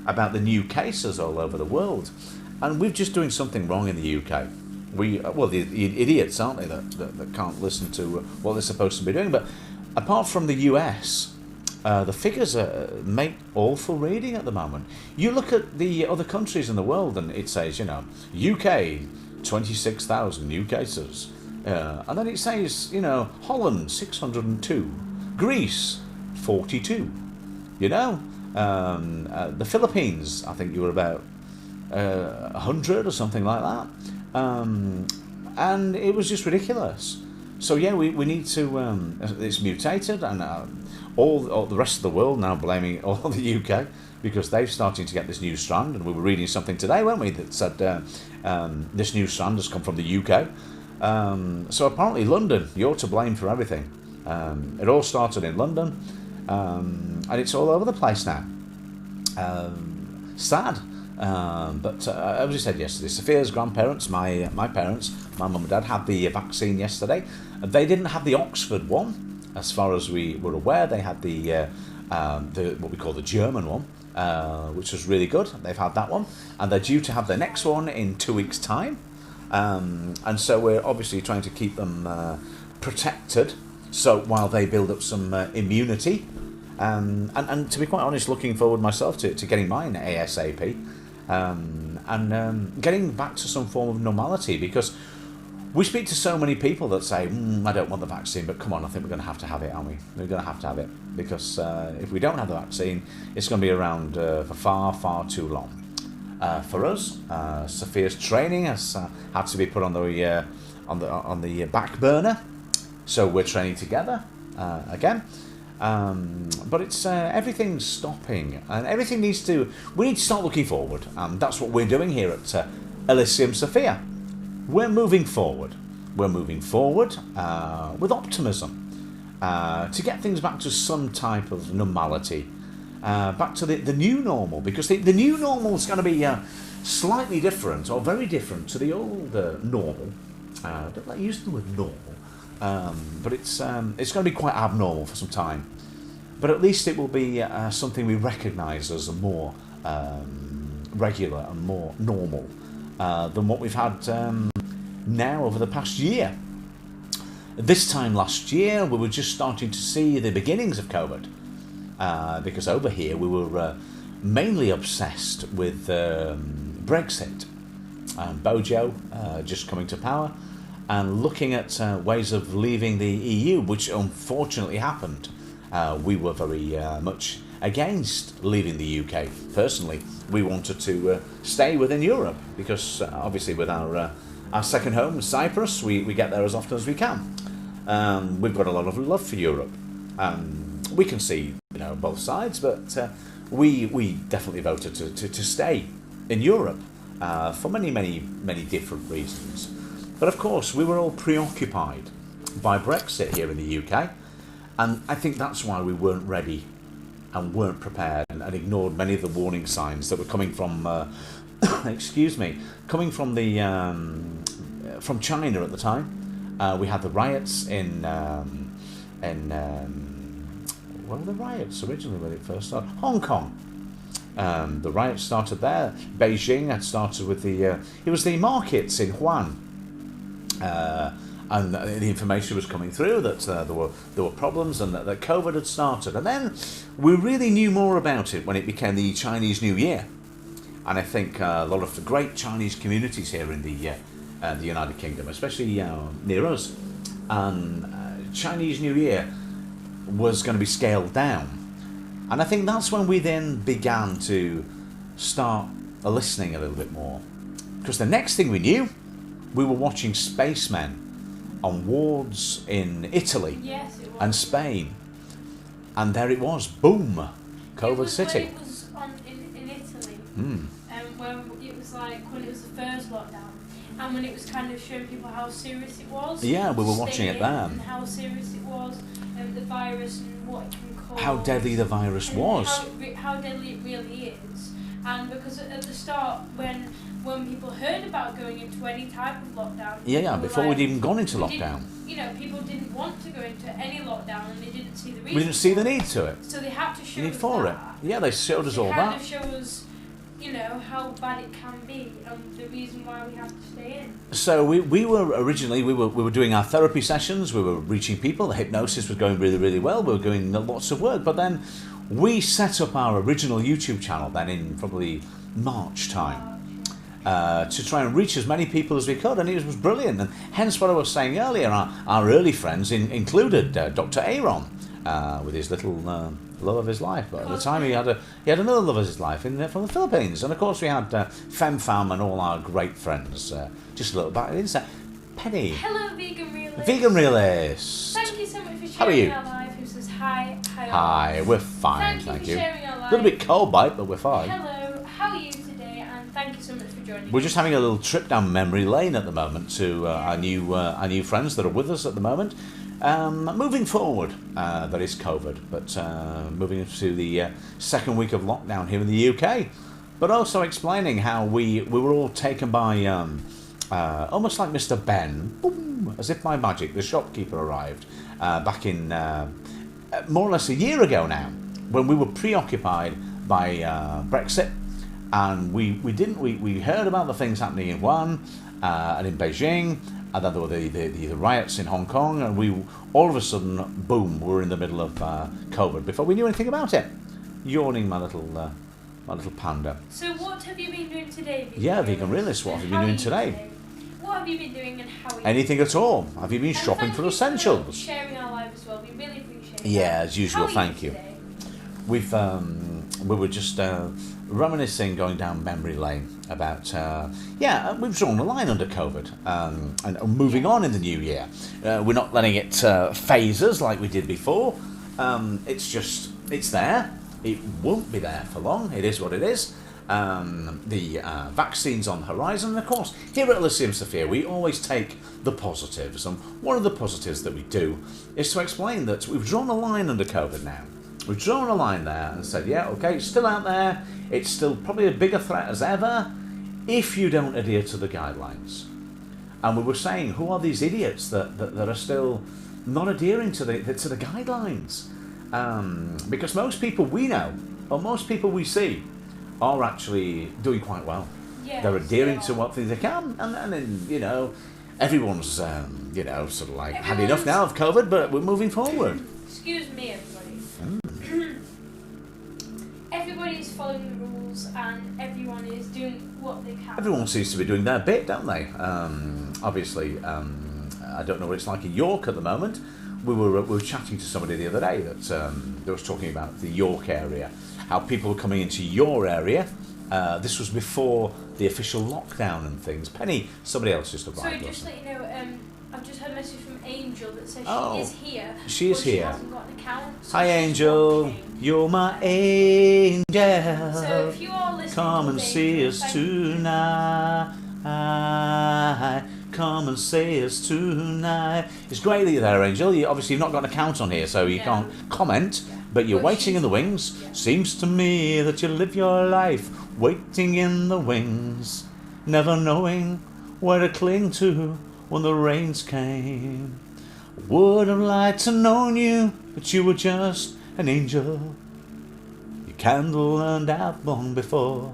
A: about the new cases all over the world, and we're just doing something wrong in the UK. The idiots, aren't they, that can't listen to what they're supposed to be doing. But apart from the US. The figures make awful reading at the moment. You look at the other countries in the world and it says, you know, UK, 26,000 new cases. And then it says, you know, Holland, 602. Greece, 42. You know, the Philippines, I think you were about 100 or something like that. And it was just ridiculous. So, yeah, we need to... it's mutated and... all the rest of the world now blaming all the UK because they're starting to get this new strand, and we were reading something today, weren't we, that said this new strand has come from the UK. So apparently London, you're to blame for everything. It all started in London, and it's all over the place now. Sad. But as we said yesterday, Sophia's grandparents, my parents, my mum and dad, had the vaccine yesterday. They didn't have the Oxford one. As far as we were aware, they had the what we call the German one, which was really good. They've had that one, and they're due to have their next one in 2 weeks' time. And so we're obviously trying to keep them protected, so while they build up some immunity. And to be quite honest, looking forward myself to getting mine ASAP, and getting back to some form of normality, because we speak to so many people that say, I don't want the vaccine, but come on, I think we're going to have it, aren't we? We're going to have it, because if we don't have the vaccine, it's going to be around for far, far too long. For us, Sophia's training has had to be put on the back burner, so we're training together again. But it's everything's stopping, and we need to start looking forward, and that's what we're doing here at Elysium Sophia. We're moving forward. We're moving forward with optimism to get things back to some type of normality, back to the new normal, because the new normal is going to be slightly different or very different to the old normal. Don't like using the word normal. but it's going to be quite abnormal for some time. But at least it will be something we recognise as a more regular and more normal than what we've had now over the past year. This time last year, we were just starting to see the beginnings of COVID, because over here we were mainly obsessed with Brexit and Bojo just coming to power and looking at ways of leaving the EU, which unfortunately happened. We were very much against leaving the UK. Personally, we wanted to stay within Europe because obviously with our second home, Cyprus, we get there as often as we can. We've got a lot of love for Europe. We can see, both sides, but we definitely voted to stay in Europe for many, many, many different reasons. But of course, we were all preoccupied by Brexit here in the UK, and I think that's why we weren't ready and weren't prepared and ignored many of the warning signs that were coming from, coming from the from China at the time. We had the riots in where were the riots originally when it first started? Hong Kong. The riots started there. Beijing had started with it was the markets in Wuhan. And the information was coming through that there were problems and that COVID had started. And then we really knew more about it when it became the Chinese New Year. And I think a lot of the great Chinese communities here in the United Kingdom, especially near us, and Chinese New Year was going to be scaled down. And I think that's when we then began to start listening a little bit more. Because the next thing we knew, we were watching spacemen on wards in Italy and Spain, and there it was, boom, COVID City.
B: It was in Italy, where it was like when it was the first lockdown, and when it was kind of showing people how serious it was.
A: Yeah, we were watching it then.
B: And how serious it was, and the virus and what it can cause.
A: How deadly the virus was.
B: How deadly it really is, and because at the start when people heard about going into any type of lockdown.
A: Before we'd even gone into lockdown.
B: People didn't want to go into any lockdown and they didn't see the reason.
A: We didn't see the need to it.
B: So they had to show us
A: for
B: that.
A: it. Yeah, they showed us all that.
B: They show us, how bad it can be and the reason why we have to stay in.
A: So we were originally, we were doing our therapy sessions, we were reaching people, the hypnosis was going really, really well, we were doing lots of work, but then we set up our original YouTube channel then in probably March time. To try and reach as many people as we could, and it was brilliant. And hence what I was saying earlier, our early friends included Dr. Aaron with his little love of his life. But at the time he had another love of his life from the Philippines, and of course we had FemFam and all our great friends. Just a little back inside. Penny.
B: Hello, Vegan Realist.
A: Vegan Realist.
B: Thank you so much for sharing
A: How are you?
B: your life. Who says hi?
A: Hi, we're fine, thank you.
B: For sharing your life.
A: A little bit cold bite, but we're fine.
B: Hello, how are you today? And thank you so much for joining.
A: We're just having a little trip down memory lane at the moment to our new friends that are with us at the moment. Moving forward, that is COVID, but moving into the second week of lockdown here in the UK, but also explaining how we were all taken by almost like Mr. Ben, boom, as if by magic, the shopkeeper arrived back in more or less a year ago now, when we were preoccupied by Brexit. And we heard about the things happening in Wuhan and in Beijing, and then there were the riots in Hong Kong, and we all of a sudden, boom, we're in the middle of COVID before we knew anything about it. Yawning, my little panda.
B: So what have you been doing today, Vegan
A: Yeah, Vegan Realist, what have you been doing today?
B: What have you been doing and how are you?
A: Anything at all? Have you been shopping for essentials?
B: For sharing our life as well. We really appreciate it.
A: Yeah, as usual, thank you.
B: Today?
A: We were just reminiscing, going down memory lane about we've drawn a line under COVID and moving on in the new year. We're not letting it phase us like we did before. It's there. It won't be there for long. It is what it is. The vaccine's on the horizon, and of course here at Elysium Sophia we always take the positives, and one of the positives that we do is to explain that we've drawn a line under COVID now. We've drawn a line there and said, yeah, okay, it's still out there, it's still probably a bigger threat as ever if you don't adhere to the guidelines. and we were saying, who are these idiots that are still not adhering to the guidelines? Because most people we know, or most people we see, are actually doing quite well.
B: Yes,
A: They're adhering
B: they
A: to
B: are.
A: what things they can, and then, you know, everyone's, you know, sort of like had enough
B: Everyone's-
A: now of COVID, but we're moving forward.
B: Excuse me, everybody.
A: Mm.
B: Everybody is following the rules, and everyone is doing what they can.
A: Everyone seems to be doing their bit, don't they? Obviously, I don't know what it's like in York at the moment. We were chatting to somebody the other day that was talking about the York area, how people were coming into your area. This was before the official lockdown and things. Penny, somebody else just
B: So
A: arrived.
B: just to
A: wasn't
B: let you know, I've just had a message from Angel that says
A: Oh,
B: she is here.
A: she is
B: but
A: here.
B: She hasn't got an account. So
A: Hi,
B: she's
A: Angel.
B: watching.
A: You're my angel.
B: So if you are listening,
A: Come
B: to
A: and
B: this,
A: see us
B: thank you.
A: tonight. Come and see us tonight. It's great that you're there, Angel. Obviously, you've not got an account on here, so you
B: No.
A: can't comment. But you're
B: But
A: waiting in the
B: she's-
A: wings.
B: yeah.
A: Seems to me that you live your life waiting in the wings, never knowing where to cling to when the rains came. Would have liked to known you, but you were just an angel. Your candle burned out long before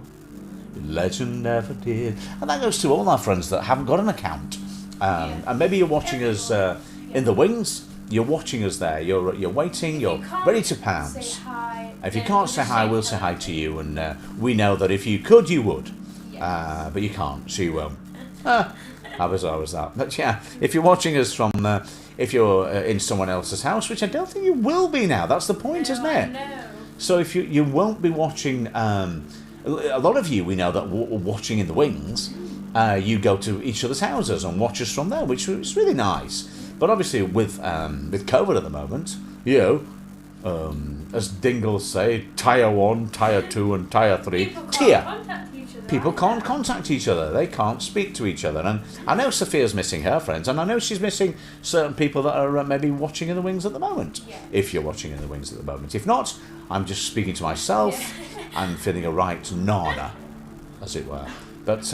A: your legend ever did. And that goes to all our friends that haven't got an account. And maybe you're watching us in the wings. You're watching us there. You're waiting.
B: If
A: You're
B: you can't
A: ready to
B: Say
A: pounce.
B: hi.
A: If you
B: then
A: can't say
B: just
A: hi, we'll say hi to you. And we know that if you could, you would.
B: Yeah.
A: But you can't, so you won't. How bizarre was that? But yeah, if you're watching us from, if you're in someone else's house, which I don't think you will be now. That's the point, isn't it?
B: No.
A: So if you won't be watching, a lot of you we know that watching in the wings, you go to each other's houses and watch us from there, which is really nice. But obviously with COVID at the moment, you know, as Dingles say, tier 1, tier 2 and tier 3,
B: People can't
A: tier.
B: contact each other.
A: People
B: either.
A: can't contact each other. They can't speak to each other. And I know Sophia's missing her friends, and I know she's missing certain people that are maybe watching in the wings at the moment.
B: Yeah.
A: If you're watching in the wings at the moment. If not, I'm just speaking to myself and feeling a right nana, as it were. But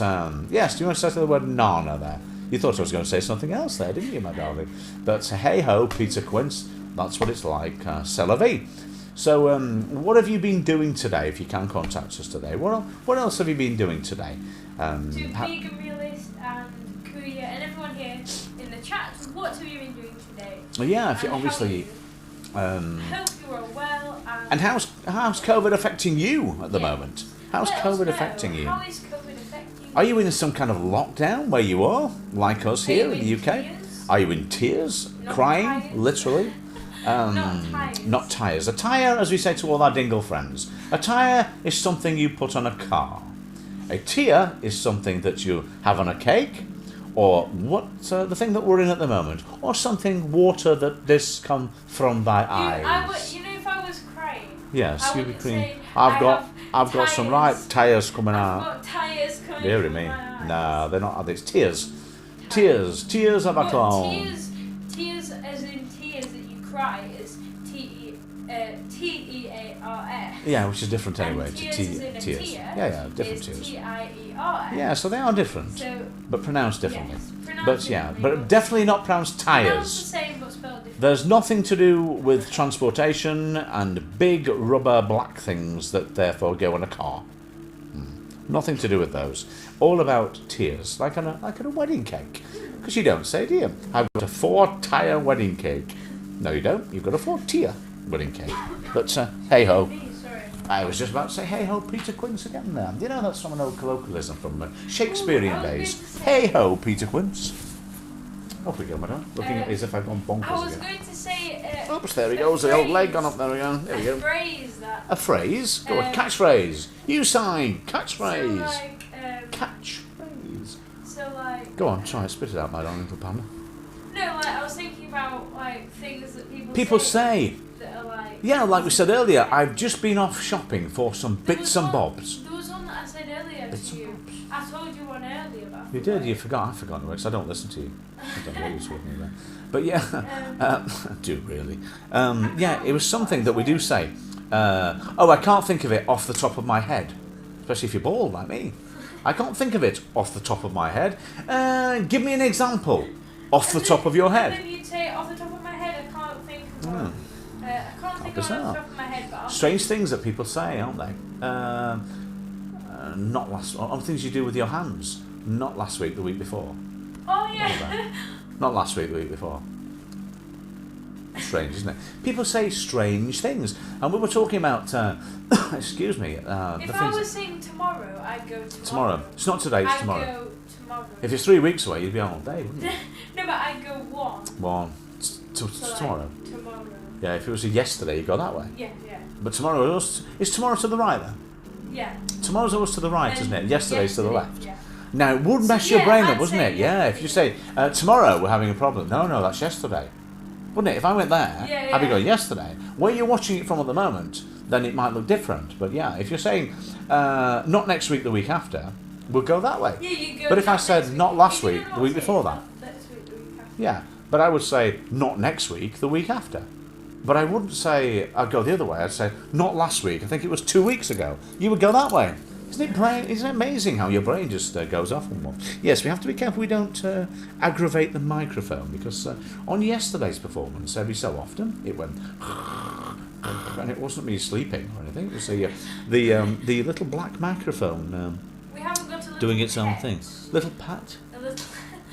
A: yes, do you want to say the word nana there? You thought I was going to say something else there, didn't you, my darling? But hey ho, Peter Quince, that's what it's like. C'est la vie. So, what have you been doing today? If you can contact us today, what else have you been doing today?
B: To Vegan Realist and Kuya and everyone here in the chat, what have you been doing today?
A: Yeah, if you,
B: And how
A: obviously.
B: are you? Hope you are well.
A: And how's COVID affecting you at the
B: Yeah.
A: moment? How's
B: Let us
A: COVID
B: know.
A: affecting you?
B: How is COVID affecting you?
A: Are you in some kind of lockdown where you are, like us
B: Are
A: here
B: you
A: in the
B: in
A: UK?
B: tears?
A: Are you in tears,
B: Not
A: crying,
B: tired.
A: literally?
B: Not tires.
A: Not tyres. A tyre, as we say to all our dingle friends, a tyre is something you put on a car. A tear is something that you have on a cake, or the thing that we're in at the moment, or something water that this come from thy eyes.
B: You know, if I was crying,
A: Yes,
B: I
A: you'd be
B: wouldn't
A: clean.
B: say,
A: I've got some right tyres coming
B: I've
A: out.
B: got tyres coming
A: Dear
B: from
A: me.
B: my eyes.
A: No, they're not. It's tears. Tears of a
B: But
A: clown.
B: tears as in tears that you cry is T-E-A-R-S.
A: Yeah, which is different
B: And
A: anyway.
B: tears
A: To
B: as in a
A: tears.
B: tear
A: Yeah, different
B: is
A: tears.
B: T-I-E-R-S.
A: Yeah, so they are different,
B: So,
A: but pronounced differently.
B: yes, pronounced
A: But yeah,
B: differently,
A: but definitely not pronounced
B: pronounced the
A: tyres.
B: same but spelled differently.
A: There's nothing to do with transportation and big rubber black things that therefore go on a car. Nothing to do with those. All about tears, like on a wedding cake. Because you don't say, do you? I've got a 4-tier wedding cake. No, you don't. You've got a 4-tier wedding cake. But hey ho.
B: Me, sorry.
A: I was just about to say, hey ho, Peter Quince again there. You know, that's from an old colloquialism from Shakespearean
B: Ooh, I was
A: days.
B: going to say-
A: Hey ho, Peter Quince. Off we go, madam. Looking at me as if I've gone
B: I
A: bonkers
B: was
A: again.
B: going to say
A: Oops, there he
B: a
A: goes. The old leg
B: phrase-
A: gone up. There we go. There we
B: a
A: go.
B: phrase that
A: A phrase? Go on,
B: Um,
A: catchphrase. You sign.
B: so
A: Catchphrase.
B: like
A: Catchphrase.
B: so like
A: Go on, try it. Spit it out, my darling little Pamela.
B: no, like I was thinking about like things that
A: People say,
B: that are like
A: yeah, like we said earlier, I've just been off shopping for some
B: There
A: bits
B: was
A: and
B: one-
A: bobs.
B: There was one that I said earlier
A: Bits
B: to
A: and
B: you.
A: bobs.
B: I told you one earlier, but I
A: You
B: forgot.
A: did, you forgot. I forgot because I don't listen to you. I don't know what you're talking about. But yeah, I do really. Yeah, it was something that we do say. I can't think of it off the top of my head, especially if you're bald like me. I can't think of it off the top of my head. Give me an example off the top of your
B: And
A: head.
B: then you'd say, off the top of my head, I can't think of one.
A: Hmm.
B: I can't think of one off the top of my head, but I'll
A: Strange things that people say, aren't they? Not last. On things you do with your hands. Not last week, the week before.
B: Oh, yeah.
A: Not last week, the week before. Strange, isn't it? People say strange things, and we were talking about. Excuse me.
B: If
A: The
B: I
A: things
B: was saying tomorrow, I'd go tomorrow.
A: tomorrow. It's not today. It's
B: I'd
A: tomorrow.
B: go tomorrow.
A: If it's 3 weeks away, you'd be on all day, wouldn't you?
B: No, but I'd go one.
A: Well,
B: So, like,
A: tomorrow.
B: Tomorrow.
A: Yeah, if it was a yesterday, you go that way.
B: Yeah, yeah.
A: But tomorrow is tomorrow to the right then.
B: Yeah.
A: Tomorrow's always to the right, isn't it? Yesterday's to the left.
B: Yeah.
A: Now, it would
B: So,
A: mess your
B: yeah,
A: brain up,
B: I'd
A: wouldn't
B: say
A: it? Yeah, if you say, tomorrow we're having a problem. No, that's yesterday. Wouldn't it? If I went there,
B: Yeah,
A: I'd be
B: yeah.
A: going, yesterday. Where you're watching it from at the moment, then it might look different. But yeah, if you're saying, not next week, the week after, we'll go that way.
B: Yeah, you go.
A: But if I
B: not
A: said
B: next week.
A: not last
B: You
A: week,
B: don't
A: the week
B: say
A: before
B: not next week, the week after.
A: Yeah, but I would say, not next week, the week after. But I wouldn't say, I'd go the other way. I'd say, not last week, I think it was 2 weeks ago. You would go that way. Isn't it amazing how your brain just goes off on one? Yes, we have to be careful we don't aggravate the microphone, because on yesterday's performance, every so often, it went and it wasn't me sleeping or anything. It was the little black microphone
B: We haven't got a little
A: doing its own
B: pet.
A: thing. Little pat,
B: A little.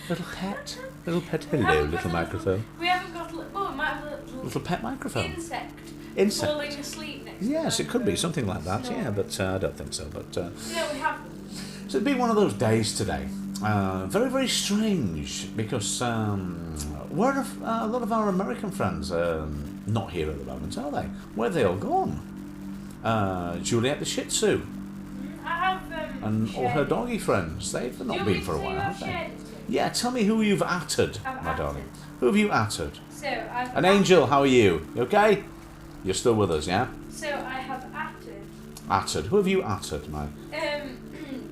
A: little pet, little pet.
B: We
A: Hello,
B: haven't got
A: little
B: a
A: microphone.
B: We haven't got a little. Well, we might have a little
A: Little pet microphone.
B: insect falling asleep next to
A: Yes,
B: the
A: it could be
B: microphone.
A: something like that.
B: Snoring.
A: Yeah, but I don't think so. But
B: No, we haven't.
A: so it'd be one of those days today. Very, very strange, because where are a lot of our American friends not here at the moment, are they? Where are they all gone? Juliet the Shih Tzu
B: I have.
A: and all her
B: shared it.
A: doggy friends. They've
B: Do you
A: not
B: want
A: been
B: me
A: for a
B: to say
A: while,
B: who I've
A: have they?
B: shared it to?
A: Yeah, tell me who you've atted,
B: I've
A: my
B: atted.
A: darling. Who have you atted?
B: So I've.
A: An Angel, how are you? You okay? You're still with us, yeah?
B: So I have acted.
A: Atted. Who have you atted, my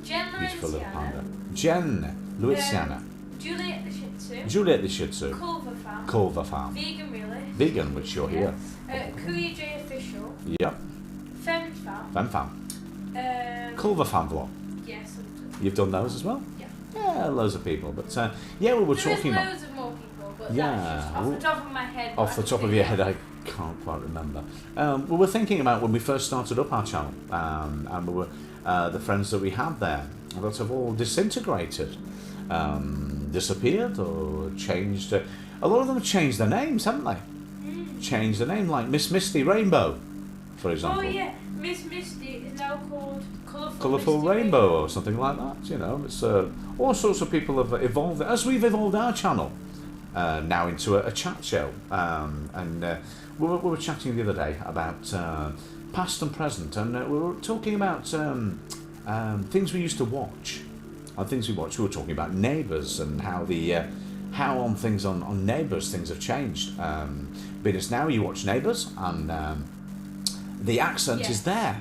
B: Jen
A: beautiful little panda?
B: Louisiana,
A: Jen Louisiana.
B: Juliet the Shih Tzu,
A: Juliet the Shih Tzu.
B: Culver Farm,
A: Culver Farm.
B: Vegan Realist,
A: Vegan, which you're here.
B: Kuya J Official,
A: Yep.
B: Femme Farm,
A: Fem Fam. Culver Farm vlog.
B: yes, something.
A: You've done those as well?
B: Yeah.
A: Yeah, loads of people. But yeah, we were talking
B: There's
A: about.
B: loads of more people, but
A: Yeah,
B: that's just off the top of my head.
A: Off the top of your head, I can't quite remember. We were thinking about when we first started up our channel, and we were the friends that we had there that have all disintegrated, disappeared, or changed. A lot of them have changed their names, haven't they? Changed their name, like Miss Misty Rainbow, for example.
B: Oh yeah, Miss Misty is now called
A: Colourful
B: Misty
A: Rainbow or something like that. You know, it's all sorts of people have evolved as we've evolved our channel now into a chat show. And we were chatting the other day about past and present, and we were talking about things we used to watch. And things we watched. We were talking about Neighbours and how how on things on Neighbours things have changed. Because now you watch Neighbours and the accent
B: Yes.
A: is there,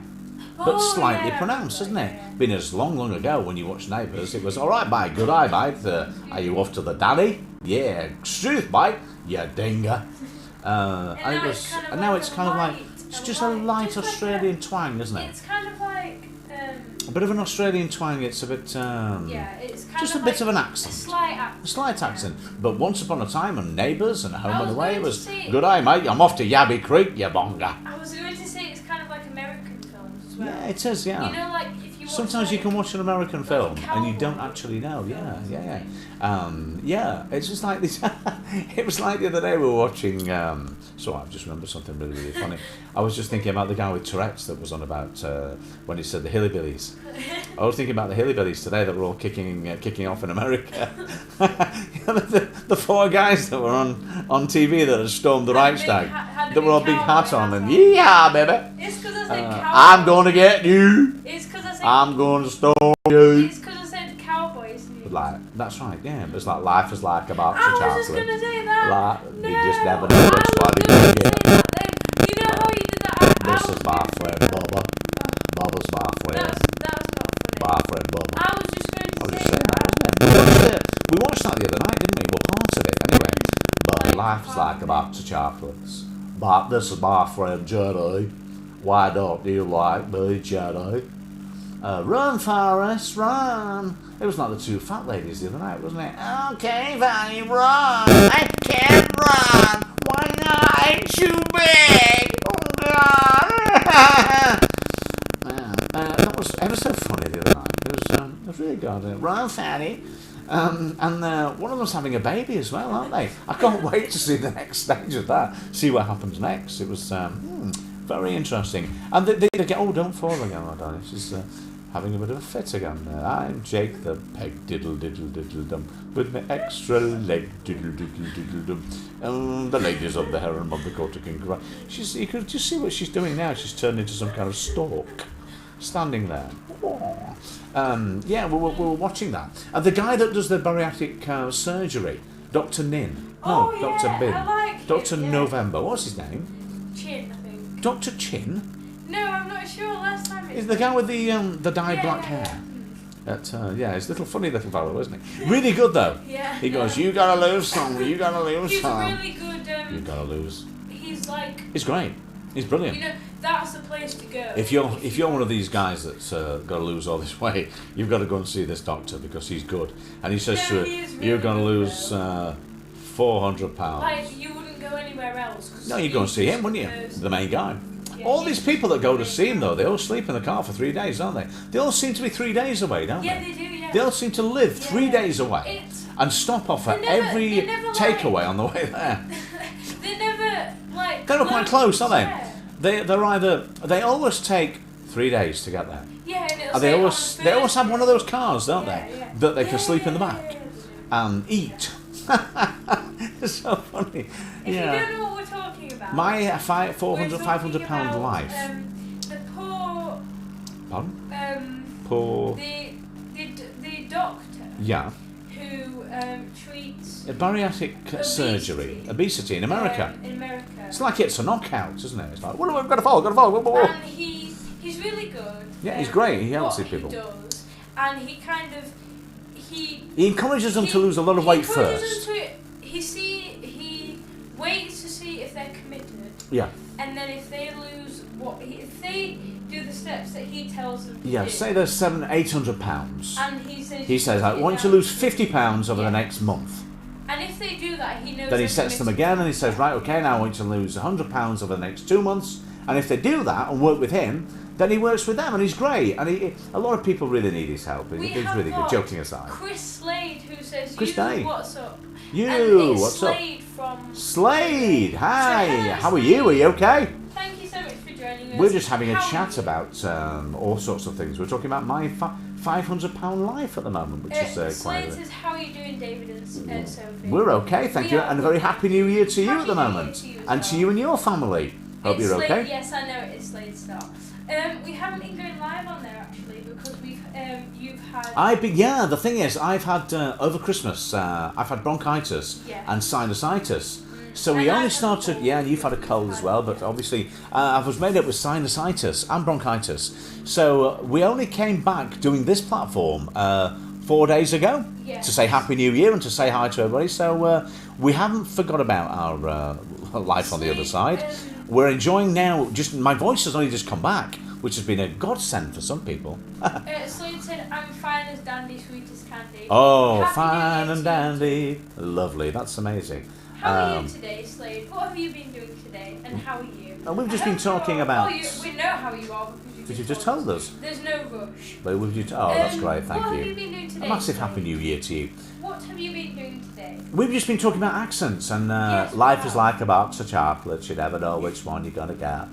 A: but
B: Oh,
A: slightly
B: yeah,
A: pronounced,
B: right,
A: isn't it?
B: yeah.
A: Been as long ago when you watched Neighbours, it was all right, mate. Good eye, mate. Are you off to the daddy? Yeah, truth, mate. You dinger. And
B: now
A: it
B: it's
A: was,
B: kind of
A: and now
B: like
A: it's
B: a
A: kind of like
B: light-
A: it's
B: a
A: just a
B: light-
A: light
B: just like
A: Australian twang, isn't it?
B: It's kind of like
A: A bit of an Australian twang. It's a bit
B: yeah, it's kind
A: just
B: of
A: a bit
B: like
A: of an
B: a
A: accent.
B: slight accent.
A: A slight accent, but once upon a time on Neighbours and Home
B: I
A: and
B: was
A: Away,
B: going
A: it
B: to
A: was
B: say-
A: good eye, mate. I'm off to Yabby Creek, you bonga.
B: I was going to say it's kind of like American films as well.
A: Yeah, it is. Yeah.
B: You know, like if you watch
A: Sometimes you
B: like,
A: can watch an American film and you don't
B: cowboy
A: actually know. Yeah,
B: films,
A: yeah,
B: okay.
A: yeah. It's just like this. It was like the other day we were watching. So I've just remembered something really, really funny. I was just thinking about the guy with Tourette's that was on about when he said the hillbillies. I was thinking about the hillbillies today that were all kicking off in America. You know, the four guys that were on TV that had stormed the
B: Had a big
A: Reichstag.
B: had a
A: That were all
B: big
A: big hats
B: cowboy
A: on and
B: hat
A: yeah, baby.
B: It's because I said cowboy.
A: I'm going to get you.
B: It's because I said.
A: I'm going to storm you.
B: It's because I said cowboys.
A: But like, that's right, yeah. It's like life is like a box
B: I
A: of
B: was
A: chocolate.
B: just gonna say that.
A: Like,
B: no,
A: you just never
B: I
A: know
B: was
A: which one
B: gonna
A: you're gonna
B: say
A: get.
B: that then. You know how you did that? I
A: This
B: was
A: is my
B: gonna say
A: friend
B: that.
A: Bubba. Bubba's my friend.
B: That was not funny.
A: My friend Bubba.
B: I was just going
A: I was
B: to
A: just
B: say
A: saying that,
B: that.
A: wasn't it? We watched that the other night, didn't we? Well, part of it, anyway. But
B: Like,
A: life's like a box of chocolates. But this is my friend Jenny. Why don't you like me, Jenny? Run, Forrest, run. It was like the two fat ladies the other night, wasn't it? Okay, Vanny, run. I can't run. Why not? I'm too big. Oh, God. That was ever so funny the other night. It was really good. Run, Fanny. And one of them's having a baby as well, aren't they? I can't wait to see the next stage of that. See what happens next. It was very interesting. And they get, oh, don't fall again, my darling. She's having a bit of a fit again. I'm Jake the peg, diddle diddle diddle dum, with my extra leg, diddle diddle diddle dum. The ladies of the harem of the Corsican cry. You could just see what she's doing now. She's turned into some kind of stork, standing there. Yeah, we were watching that. And the guy that does the bariatric surgery, Dr. Nin. No,
B: Oh,
A: Dr.
B: yeah,
A: Bin.
B: I like
A: Dr.
B: him, yeah.
A: November. What's his name?
B: Chin, I think.
A: Dr. Chin?
B: No, I'm not sure. Last time
A: Is the guy with the dyed black
B: yeah.
A: hair? He's a funny little fellow, isn't he? Really good though.
B: Yeah.
A: He goes, you gotta lose some, you gotta lose
B: He's
A: some.
B: really good.
A: You gotta lose.
B: He's like.
A: He's great. He's brilliant.
B: You know, that's the place to go.
A: If you're one of these guys that's got to lose all this weight, you've got to go and see this doctor because he's good. And he says
B: No,
A: to
B: he is
A: her,
B: really
A: you're going to
B: good,
A: lose 400 pounds.
B: Like, you wouldn't go anywhere else. 'Cause
A: No, you go and see him, wouldn't you? The main guy. All these people that go to see him, though, they all sleep in the car for 3 days, don't they? They all seem to be 3 days away, don't
B: Yeah,
A: they?
B: they do, yeah.
A: They all seem to live 3 days away
B: It's,
A: and stop off at
B: They never-
A: every
B: they never
A: takeaway
B: lie.
A: on the way there.
B: they never, like.
A: They're quite close, aren't
B: Yeah.
A: they? They always take 3 days to get there.
B: Yeah, and it'll
A: And
B: say on
A: they always
B: the
A: have one of those cars, don't
B: Yeah,
A: they?
B: yeah.
A: That they can
B: Yeah,
A: sleep in the
B: yeah,
A: back
B: yeah, yeah.
A: and eat. It's so funny.
B: If
A: Yeah.
B: you don't know what we're talking about.
A: My
B: we're
A: 400,
B: talking
A: 500 pound
B: about,
A: life.
B: The poor,
A: Pardon? Poor.
B: the doctor
A: Yeah.
B: who treats
A: A bariatric surgery. Obesity in America.
B: In America.
A: It's like it's a knockout, isn't it? It's like, well, we've got to follow, got to follow. Whoa, whoa, whoa.
B: And he's really good.
A: Yeah, he's great. He helps
B: what
A: these people.
B: He does, and he kind of
A: He encourages them to lose a lot of weight first.
B: He waits to see if they're committed,
A: Yeah.
B: and then if they lose if they do the steps that he tells them to
A: Yeah,
B: do,
A: say there's 700, 800 pounds.
B: and he
A: He says, I want you to lose 50 pounds over the next month.
B: And if they do that, he knows.
A: Then he
B: they're
A: sets them
B: committed.
A: again and he says, right, okay, now I want you to lose 100 pounds over the next 2 months. And if they do that and work with him, then he works with them and he's great. And a lot of people really need his help.
B: We
A: He's
B: have
A: really good,
B: got
A: joking aside.
B: Chris Slade, who says,
A: Chris Slade.
B: what's up?
A: You,
B: And it's
A: what's up?
B: Slade from
A: Slade, hi,
B: So,
A: how are you? Are you okay?
B: Thank you so much for joining us.
A: We're just having a
B: How are
A: chat
B: you?
A: about all sorts of things. We're talking about my £500 life at the moment, which is
B: Slade
A: quite...
B: says, how are you doing, David and Sophie?
A: We're okay, thank
B: We
A: you,
B: are
A: and a very
B: good.
A: happy new year to you
B: Happy
A: at the
B: New Year
A: moment.
B: to you as
A: And to
B: well.
A: you and your family. Hope
B: It's
A: you're
B: Slade,
A: okay.
B: Yes, I know it is Slade Star. We haven't been going live on there actually because you've had.
A: The thing is, I've had over Christmas, I've had bronchitis
B: Yeah.
A: and sinusitis. So
B: And
A: we
B: I've
A: only
B: had
A: started,
B: cold.
A: and you've had a cold as well, but obviously I was made up with sinusitis and bronchitis. So we only came back doing this platform 4 days ago
B: Yes.
A: to say Happy New Year and to say hi to everybody. So we haven't forgot about our life on the other side. We're enjoying now, just my voice has only just come back, which has been a godsend for some people.
B: Slade said, I'm fine as dandy, sweet as candy.
A: Oh,
B: Happy New
A: fine
B: Year
A: and
B: to you.
A: dandy. Lovely, that's amazing.
B: How are you today, Slade? What have you been doing today, and how are you?
A: And we've just
B: I
A: been
B: hope you're-
A: talking about-
B: we know how you are because
A: you've just told us.
B: There's no rush.
A: But that's great, thank
B: What
A: you.
B: have you been doing today?
A: A massive
B: Slade?
A: Happy New Year to you.
B: What have you been doing today?
A: We've just been talking about accents and
B: Yes, we
A: life
B: have.
A: is like a box of chocolates. You never know which one you're going to get.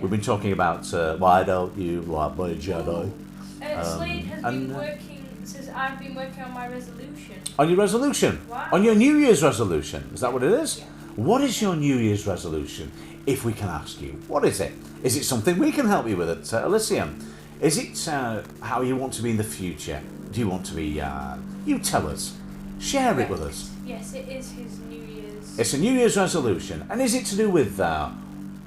A: We've been talking about why don't you like my Jedi?
B: Slade has
A: and,
B: been working. Says I've been working on my resolution.
A: On your resolution?
B: Wow.
A: On your New Year's resolution? Is that what it is?
B: Yeah.
A: What is your New Year's resolution, if we can ask you? What is it? Is it something we can help you with at Elysium? Is it how you want to be in the future? Do you want to be... you tell us. Share it with us.
B: Yes, it is his New Year's.
A: It's a New Year's resolution. And is it to do with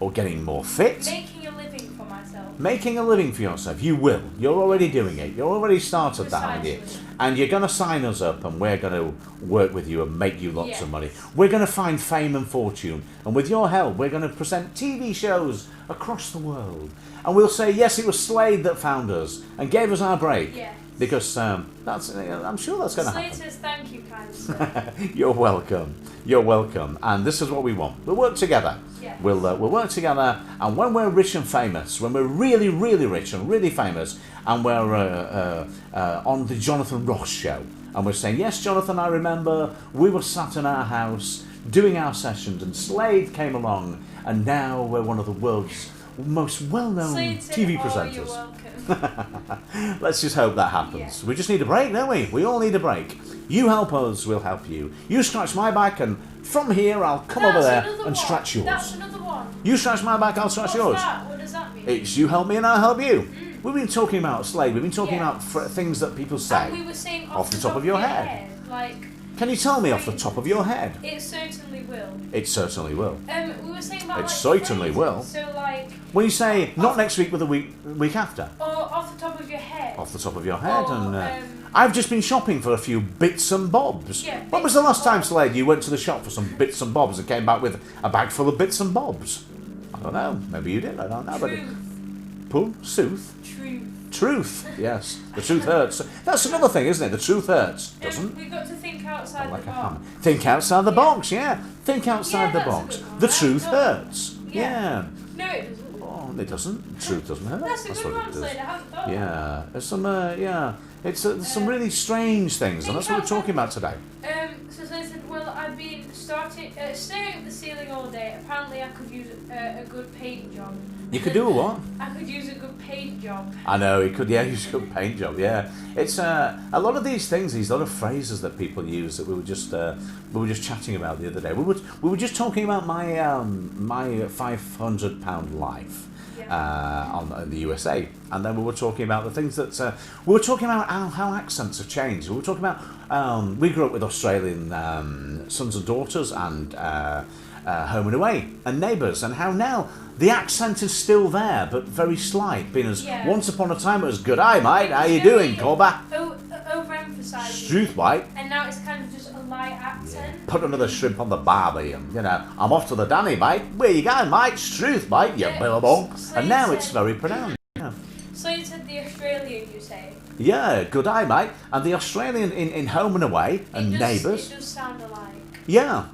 A: or getting more fit?
B: Making a living for myself.
A: making a living for yourself. You will. You're already doing it. You're already started that, haven't you?
B: Precisely.
A: And you're going to sign us up, and we're going to work with you and make you lots
B: Yeah.
A: of money. We're going to find fame and fortune, and with your help, we're going to present TV shows across the world. And we'll say, yes, it was Slade that found us and gave us our break.
B: Yeah.
A: Because that's, I'm sure that's going to
B: Slade
A: happen.
B: says thank you, kind sir.
A: You're welcome. You're welcome. And this is what we want. We'll work together.
B: Yeah.
A: We'll work together. And when we're rich and famous, when we're really, really rich and really famous, and we're on the Jonathan Ross show, and we're saying, yes, Jonathan, I remember we were sat in our house doing our sessions, and Slade came along, and now we're one of the world's most well-known
B: Slade said,
A: TV
B: oh,
A: presenters.
B: you're welcome.
A: Let's just hope that happens.
B: Yeah.
A: We just need a break, don't we? We all need a break. You help us, we'll help you. You scratch my back, and from here I'll come over there
B: Another
A: and
B: one.
A: scratch yours.
B: That's another one.
A: You scratch my back, I'll scratch
B: What's
A: yours.
B: that? What does that mean?
A: It's you help me and I'll help you. We've been talking about Slade. We've been talking
B: Yeah.
A: about things that people
B: And
A: say.
B: we were saying
A: Off the top of your head.
B: Like,
A: Can you tell me off the top of your head?
B: it certainly will.
A: It certainly will.
B: We were saying about
A: It
B: like
A: certainly
B: phrases.
A: will.
B: So like,
A: When you say not next week, but the week after,
B: or off the top of your head.
A: off the top of your head,
B: Or,
A: and I've just been shopping for a few bits and bobs.
B: Yeah,
A: When was
B: bits
A: the
B: and
A: last time,
B: bobs.
A: Slade, you went to the shop for some bits and bobs and came back with a bag full of bits and bobs? I don't know. Maybe you did. I don't know.
B: Truth.
A: Pull, sooth,
B: Truth.
A: truth. Yes, the truth hurts. That's another thing, isn't it? The truth hurts, doesn't?
B: We've got to think outside
A: Like
B: the
A: a
B: box.
A: hammer. Think outside the
B: Yeah.
A: box. Yeah, think outside
B: Yeah,
A: the
B: that's a
A: box.
B: good one.
A: The
B: That's
A: truth
B: good.
A: hurts.
B: Yeah.
A: Yeah.
B: No, it doesn't.
A: Oh, it doesn't. Truth doesn't hurt.
B: That's a good
A: what
B: one,
A: it does.
B: Slade. I haven't thought.
A: Yeah, there's some. Yeah, it's there's some really strange things, and that's what we're talking about today.
B: So Slade said, well, I've been staring at the ceiling all day. Apparently, I could use a good paint job.
A: You could do a what?
B: I could use a good paint job.
A: I know he could. Yeah, use a good paint job. Yeah, it's a lot of these things, these lot of phrases that people use that we were just chatting about the other day. We were just talking about my my £500 life. On the USA, and then we were talking about the things that we were talking about how accents have changed. We were talking about we grew up with Australian sons and daughters and Home and Away and Neighbours, and how now the accent is still there but very slight. Being as
B: Yeah.
A: once upon a time it was good eye mate, how you
B: It's very
A: doing, Corba?
B: Overemphasizing.
A: Truth mate.
B: And now it's kind of just a light accent.
A: Put another shrimp on the barbie, and I'm off to the Danny, mate. Where you going, mate? Truth, mate. You
B: Yeah,
A: billabong.
B: Slade
A: And now
B: said-
A: it's very pronounced.
B: So you said the Australian, you say?
A: Yeah, good eye, mate. And the Australian in Home and Away and Neighbours.
B: It does sound alike.
A: Yeah,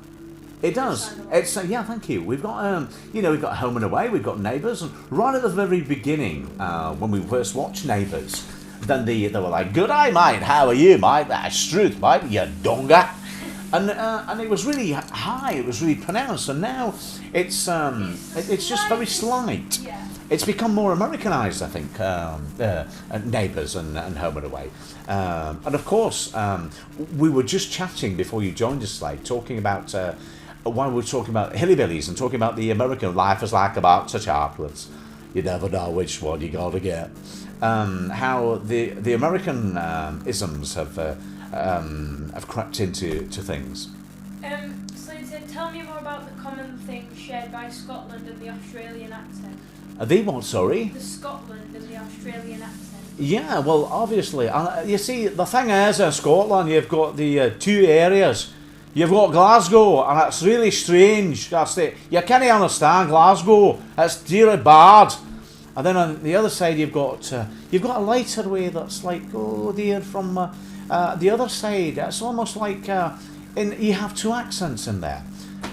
A: it does.
B: sound alike.
A: It's yeah, thank you. We've got we've got Home and Away, we've got Neighbours, and right at the very beginning, when we first watched Neighbours, then they were like, "Good eye, mate. How are you, mate? That's truth, mate. You donga." And it was really high. It was really pronounced. And now it's just very slight.
B: Yeah.
A: It's become more Americanized, I think, Neighbours and Home and Away. And of course, we were just chatting before you joined us, Slade, talking about, while we were talking about hillbillies and talking about the American life is like a box of chocolates. You never know which one you got to get. How the American isms have crept into things.
B: Slade said, tell me more about the common things shared by Scotland and the Australian accent.
A: The what, sorry?
B: The Scotland and the Australian accent.
A: Yeah, well, obviously, you see, the thing is, in Scotland, you've got the two areas. You've got Glasgow, and it's really strange. You can't understand Glasgow. It's dearly bad. And then on the other side, you've got a lighter way that's like, oh dear, from the other side. It's almost like you have two accents in there.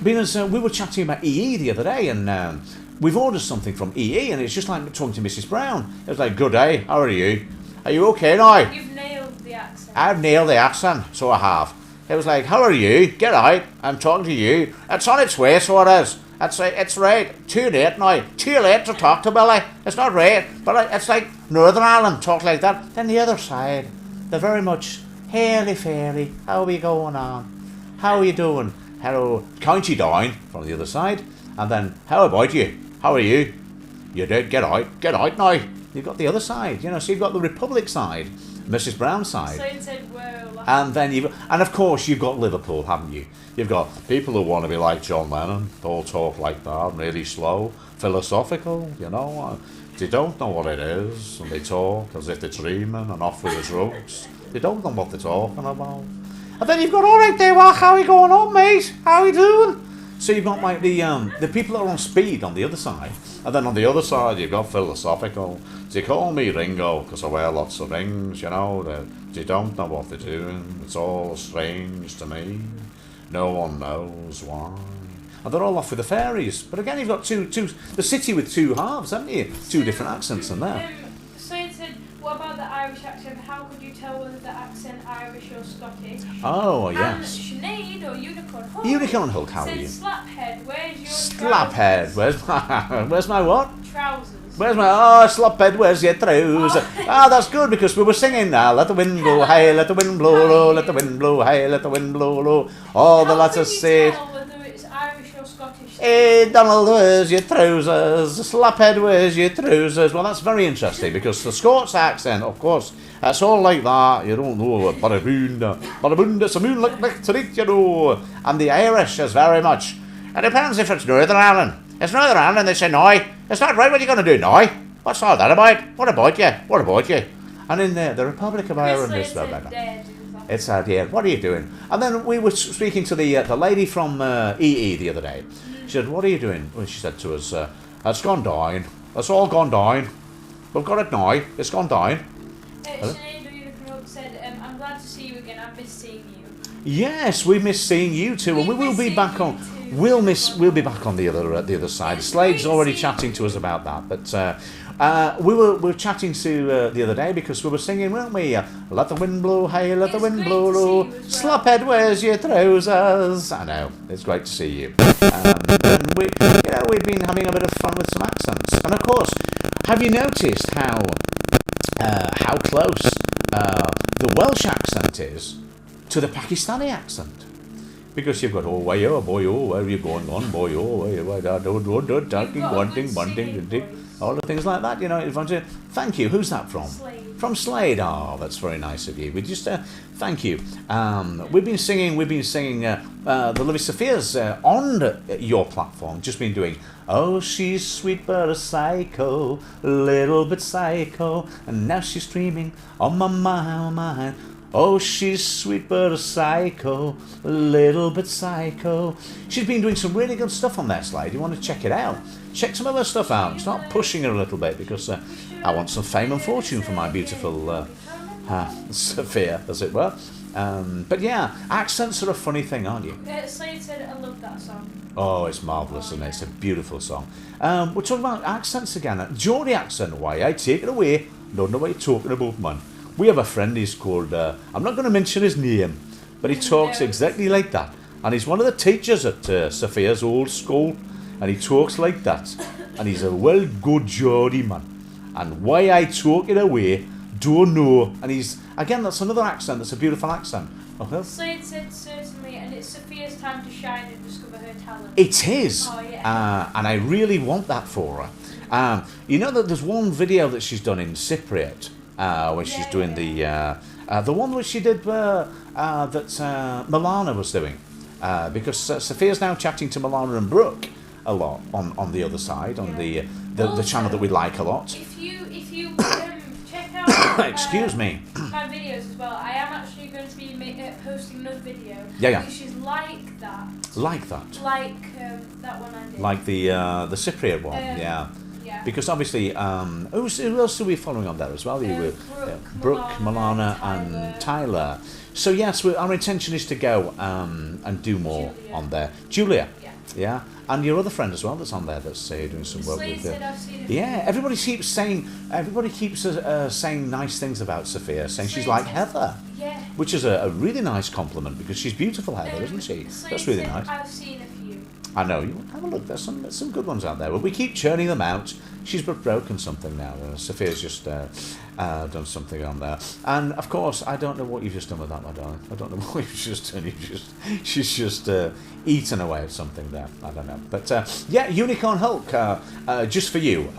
A: Because we were chatting about EE the other day, and we've ordered something from EE, and it's just like talking to Mrs. Brown. It was like, good day, how are you? Are you okay now?
B: You've nailed the accent.
A: I've nailed the accent, so I have. It was like, how are you? Get out, I'm talking to you. It's on its way, so it is. It's right. Too late now. Too late to talk to Billy. It's not right. But it's like Northern Ireland talk like that. Then the other side, they're very much haily fairy. How are we going on? How are you doing? Hello, County Down from the other side. And then, how about you? How are you? You did get out now. You've got the other side, so you've got the Republic side, Mrs. Brown side.
B: Slade said, whoa.
A: And then and of course you've got Liverpool, haven't you? You've got people who want to be like John Lennon, all talk like that, really slow, philosophical, They don't know what it is, and they talk as if they're dreaming and off with the drugs. They don't know what they're talking about. And then you've got, all right there, well, how are you going on, mate? How are you doing? So you've got like the people that are on speed on the other side, and then on the other side you've got philosophical. They call me Ringo because I wear lots of rings, you know. They don't know what they're doing. It's all strange to me. No one knows why. And they're all off with the fairies. But again, you've got the city with two halves, haven't you? Two different accents in there.
B: Slade said, what about the Irish accent? How could you tell whether the accent Irish or Scottish?
A: Oh,
B: And
A: yes.
B: Sinead or Unicorn Hulk.
A: Unicorn Hulk, how are
B: said,
A: you?
B: Slaphead, where's your
A: Slaphead, where's my what?
B: trousers?
A: Where's my, slophead, where's your trousers? That's good because we were singing now. Let the wind blow high, let the wind blow low, let the wind blow high, let the wind blow low. All the lads are safe.
B: How could you tell whether it's Irish or Scottish?
A: Hey, Donald, where's your trousers? Slaphead, where's your trousers? Well, that's very interesting because the Scots accent, of course, it's all like that. You don't know, barabunda, barabunda, it's a moon like to you know. And the Irish is very much. It depends if it's Northern Ireland. It's Northern Ireland, they say, no, it's not right, what are you going to do, no? What's all that about? What about you? What about you? And in the Republic of Ireland is
B: dead.
A: it's yeah, what are you doing? And then we were speaking to the lady from EE the other day. She said, what are you doing? Well, she said to us, it's gone down. It's all gone down. We've got it now. It's gone down.
B: Sinead or Unicorn Hulk said, I'm glad to see you again. I've missed seeing you.
A: Yes, we miss seeing you too, and we will be back on. We'll be back on the other side. Slade's already chatting to us about that, but we were chatting to the other day because we were singing, weren't we? Let the wind blow high, let the wind blow low. Slophead, where's your trousers? I know, it's great to see you. And we've been having a bit of fun with some accents, and of course, have you noticed how close the Welsh accent is to the Pakistani accent? Because you've got, oh, why, oh, boy, oh, where are you going on, boy, oh, why, talking, wanting, all the things like that, you know. Thank you. Who's that from?
B: Slade.
A: From Slade. Oh, that's very nice of you. We just thank you. We've been singing the Livy Sophia's on your platform. Just been doing, oh, she's sweet but a psycho, a little bit psycho, and now she's streaming on my mind. Oh, she's sweet but a psycho, a little bit psycho. She's been doing some really good stuff on that slide. You want to check it out? Check some of her stuff out. Start pushing her a little bit because I want some fame and fortune for my beautiful Sophia, as it were. But yeah, accents are a funny thing, aren't you?
B: Slade said, I love that song.
A: Oh, it's marvellous, and it's a beautiful song. We're talking about accents again. Geordie accent, why? I take it away. Don't know what you're talking about, man. We have a friend, he's called, I'm not going to mention his name, but he talks exactly like that. And he's one of the teachers at Sophia's old school, and he talks like that. And he's a well good Geordie man. And why I talk it away, don't know. And he's, again, that's another accent, that's a beautiful accent. Okay.
B: Slade said certainly, and it's Sophia's time to shine and discover her talent.
A: It is.
B: Oh, yeah.
A: And I really want that for her. You know that there's one video that she's done in Cypriot, when she's doing the one which she did that Milana was doing, because Sophia's now chatting to Milana and Brooke a lot on the other side, on the channel that we like a lot.
B: If you check out
A: Excuse me.
B: my videos as well, I am actually going to be posting another video, which is like that.
A: Like that.
B: Like that one I did.
A: Like the Cypriot one, yeah. Because obviously, who else are we following on there as well? Brooke, Milana, and Tyler. So yes, our intention is to go and do more on there. Julia, yeah, and your other friend as well that's on there that's doing some work with her. Yeah, everybody keeps saying nice things about Sophia, saying she's like Heather, which is a really nice compliment because she's beautiful, Heather, isn't she? That's really nice.
B: I've seen a few.
A: I know, you have a look, there's some good ones out there, but we keep churning them out. She's broken something now. Sophia's just done something on there. And of course, I don't know what you've just done with that, my darling. I don't know what you've just done. She's just eaten away at something there. I don't know. But yeah, Unicorn Hulk, just for you.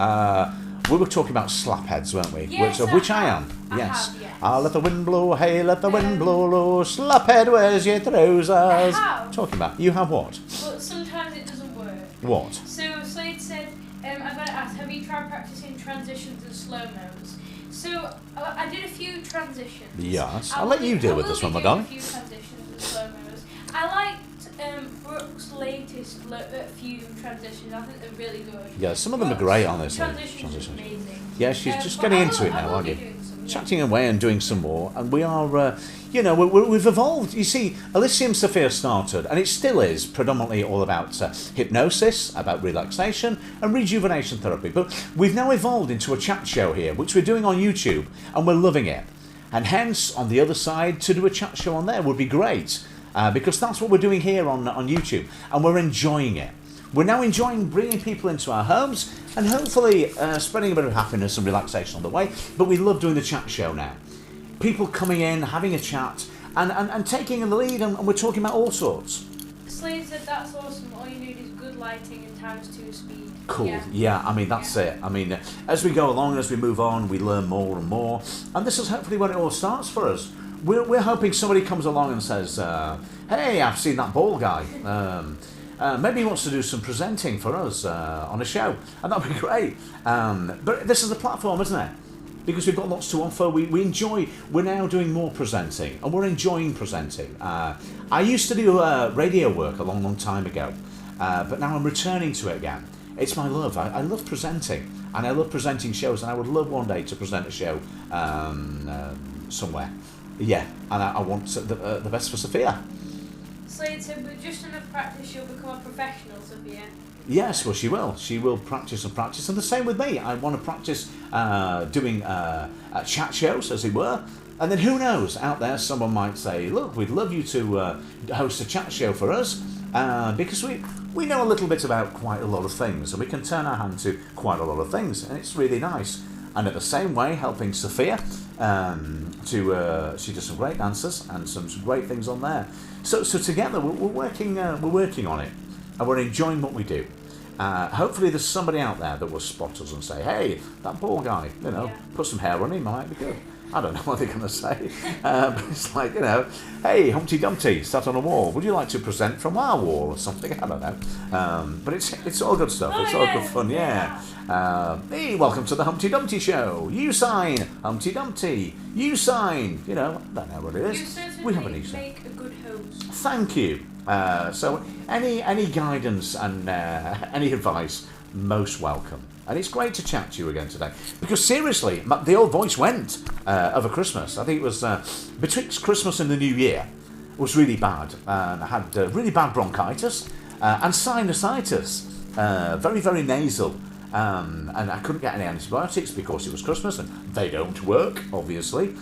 A: We were talking about slapheads, weren't we?
B: Yes,
A: which I am. Yes.
B: Have, yes.
A: Let the wind blow, hey, let the wind blow low. Slaphead, where's your trousers? Talking about. You have what?
B: But sometimes it doesn't work.
A: What?
B: So Slade said, I've got to ask, have you we try practicing transitions and slow-mos. So I did a few transitions.
A: Yes, I'll let you deal with this one, my darling.
B: A few transitions and slow-mos. I liked Brooke's latest few transitions. I think they're really good.
A: Yeah, some of them are great on this.
B: Transitions are amazing.
A: Yeah, she's just getting into it now, aren't you? Chatting away and doing some more, and we are, we've evolved. You see, Elysium Sophia started, and it still is predominantly all about hypnosis, about relaxation and rejuvenation therapy. But we've now evolved into a chat show here, which we're doing on YouTube, and we're loving it. And hence, on the other side, to do a chat show on there would be great, because that's what we're doing here on YouTube, and we're enjoying it. We're now enjoying bringing people into our homes and hopefully spreading a bit of happiness and relaxation on the way. But we love doing the chat show now. People coming in, having a chat, and taking in the lead, and we're talking about all sorts.
B: Slade said that's awesome. All you need is good lighting and ×2 speed.
A: Cool. Yeah, I mean, that's it. I mean, as we go along, as we move on, we learn more and more. And this is hopefully when it all starts for us. We're hoping somebody comes along and says, hey, I've seen that ball guy. Maybe he wants to do some presenting for us on a show, and that'd be great. But this is the platform, isn't it? Because we've got lots to offer. We're now doing more presenting, and we're enjoying presenting. I used to do radio work a long time ago, but now I'm returning to it again. It's my love. I love presenting, and I love presenting shows, and I would love one day to present a show somewhere. Yeah, and I want the best for Sophia.
B: Slade said, with just enough practice, you'll become a professional, Sophia.
A: Yes, well, she will. She will practice and practice. And the same with me. I want to practice doing chat shows, as it were. And then who knows, out there someone might say, look, we'd love you to host a chat show for us, because we know a little bit about quite a lot of things, and we can turn our hand to quite a lot of things, and it's really nice. And in the same way, helping Sophia, she does some great answers and some great things on there. So together we're working on it, and we're enjoying what we do. Hopefully there's somebody out there that will spot us and say, hey, that ball guy, put some hair on him, might be good. I don't know what they're going to say, but it's like, hey, Humpty Dumpty sat on a wall. Would you like to present from our wall or something? I don't know. But it's all good stuff. It's all good fun, yeah. Hey, welcome to the Humpty Dumpty show. You sign, Humpty Dumpty. You sign. I don't know what it is.
B: You certainly
A: We have an easy.
B: make a good host.
A: Thank you. So any guidance and any advice, most welcome. And it's great to chat to you again today. Because seriously, the old voice went over Christmas. I think it was betwixt Christmas and the New Year. It was really bad. And I had really bad bronchitis and sinusitis. Very, very nasal. And I couldn't get any antibiotics because it was Christmas and they don't work, obviously.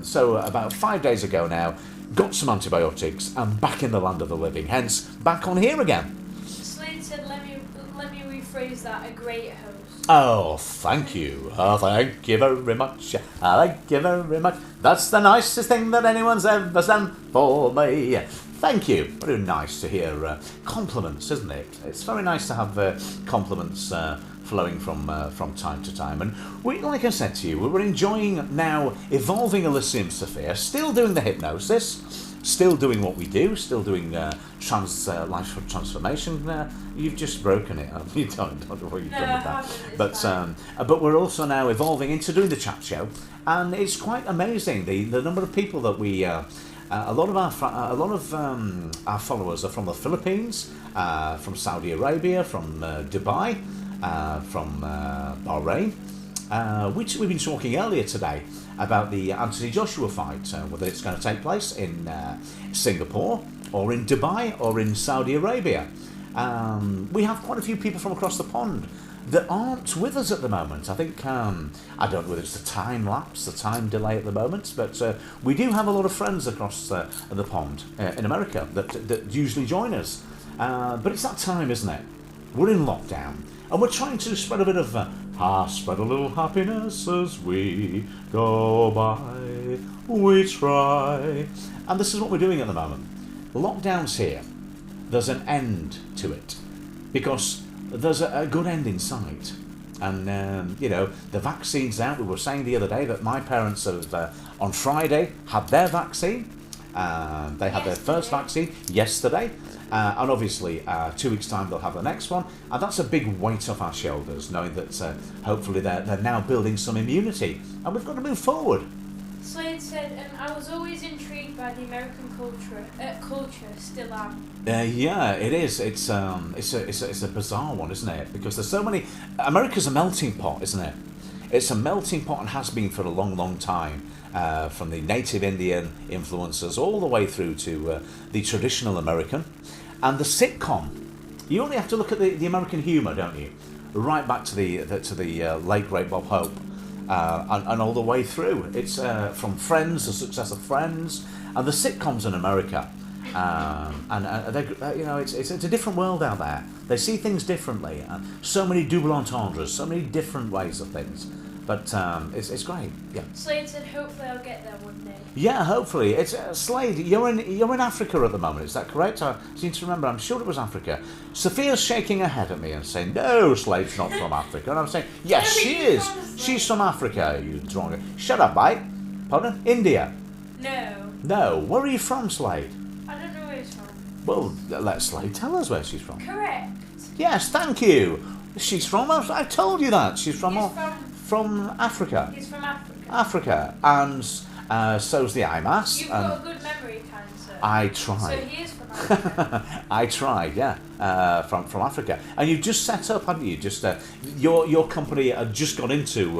A: So about 5 days ago now, got some antibiotics and back in the land of the living. Hence, back on here again.
B: Slade said, let me rephrase that, a great host.
A: Oh, thank you. Oh, thank you very much. Thank you very much. That's the nicest thing that anyone's ever done for me. Thank you. Very nice to hear compliments, isn't it? It's very nice to have compliments flowing from time to time. And like I said to you, we're enjoying now evolving Elysium Sophia, still doing the hypnosis, still doing what we do, still doing life transformation. You've just broken it. You don't know what you've done with that. But we're also now evolving into doing the chat show, and it's quite amazing the number of people that we. A lot of our followers are from the Philippines, from Saudi Arabia, from Dubai, from Bahrain. We've been talking earlier today about the Anthony Joshua fight, whether it's going to take place in Singapore or in Dubai or in Saudi Arabia. We have quite a few people from across the pond that aren't with us at the moment. I think, I don't know whether it's the time lapse, the time delay at the moment, but we do have a lot of friends across the pond in America that usually join us. But it's that time, isn't it? We're in lockdown, and we're trying to spread a bit of, spread a little happiness as we go by, we try. And this is what we're doing at the moment. The lockdown's here. There's an end to it, because there's a good end in sight. And, the vaccine's out. We were saying the other day that my parents have, on Friday, had their vaccine. They had their first vaccine yesterday, and obviously 2 weeks' time they'll have the next one, and that's a big weight off our shoulders, knowing that hopefully they're now building some immunity, and we've got to move forward.
B: Slade said, I was always intrigued by the American culture, still am.
A: Yeah, it is. It's a bizarre one, isn't it? Because there's so many. America's a melting pot, isn't it? It's a melting pot and has been for a long, long time. From the native Indian influences all the way through to the traditional American, and the sitcom. You only have to look at the American humour, don't you? Right back to the late great Bob Hope, and all the way through. It's from Friends, the success of Friends, and the sitcoms in America. And it's a different world out there. They see things differently. So many double entendres, so many different ways of things. But it's great. Yeah.
B: Slade said, "Hopefully, I'll get there one day."
A: Yeah, hopefully. It's Slade. You're in Africa at the moment. Is that correct? I seem to remember. I'm sure it was Africa. Sophia's shaking her head at me and saying, "No, Slade's not from Africa." And I'm saying, "Yes, she is. She's from Africa. You drongo. Shut up, mate. Pardon? India.
B: No.
A: No. Where are you from, Slade?
B: I don't know where he's from.
A: Well, let Slade tell us where she's from.
B: Correct.
A: Yes, thank you. She's from. I told you that. She's from Africa.
B: He's from Africa.
A: Africa, and so's the IMAS.
B: You've got a good memory, kind sir.
A: I tried.
B: So he is from Africa.
A: I tried, yeah, from Africa. And you've just set up, haven't you? Just your company had just got into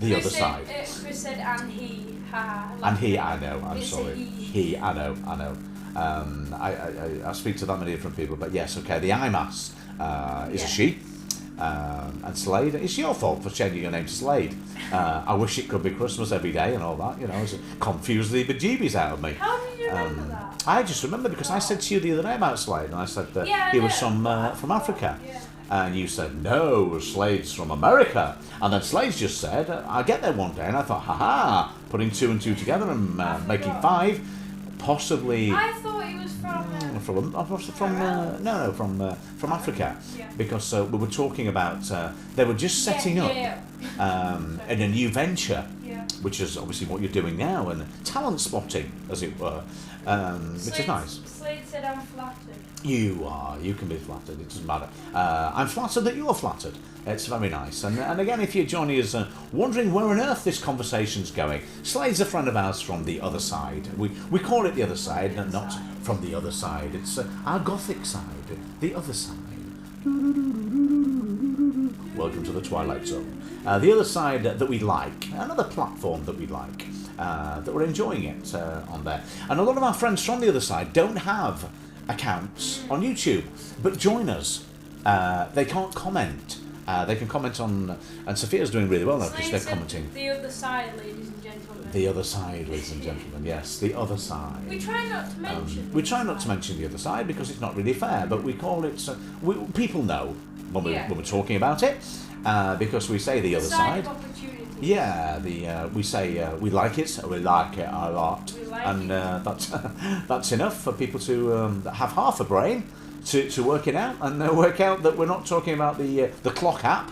A: the other side.
B: Chris said, and he.
A: And he, I know. I'm
B: It's
A: sorry.
B: a he.
A: He, I know. I speak to that many different people, but yes, okay. The IMAS is a she. And Slade, it's your fault for changing your name to Slade. I wish it could be Christmas every day and all that, you know, it confused the bejeebies out of me.
B: How did you remember that?
A: I just remember because I said to you the other day about Slade, and I said that he was from Africa.
B: Yeah.
A: And you said, no, Slade's from America. And then Slade just said, I'll get there one day. And I thought, ha-ha, putting two and two together and making five, possibly...
B: I thought he was
A: from Africa,
B: Yeah.
A: because we were talking about they were just setting up in a new venture, which is obviously what you're doing now, and talent spotting, as it were, which is nice.
B: Slade said, I'm flattered.
A: You are. You can be flattered. It doesn't matter. I'm flattered that you're flattered. It's very nice. And again, if you're joining us, wondering where on earth this conversation's going, Slade's a friend of ours from the other side. We call it the other side, not from the other side. It's our gothic side, the other side. Welcome to the Twilight Zone. The other side that we like, another platform that we like, that we're enjoying it on there. And a lot of our friends from the other side don't have accounts on YouTube, but join us. They can't comment. They can comment on, and Sophia's doing really well now because they're commenting.
B: The other side, ladies and gentlemen.
A: The other side, ladies and gentlemen. Yes, the other side.
B: We try not to mention.
A: We try not to mention the other side because it's not really fair. But we call it. People know when we're talking about it, because we say the other side.
B: Of opportunity.
A: Yeah, we say we like it. We like it a lot, and that's enough for people to have half a brain to work it out, and work out that we're not talking about the clock app,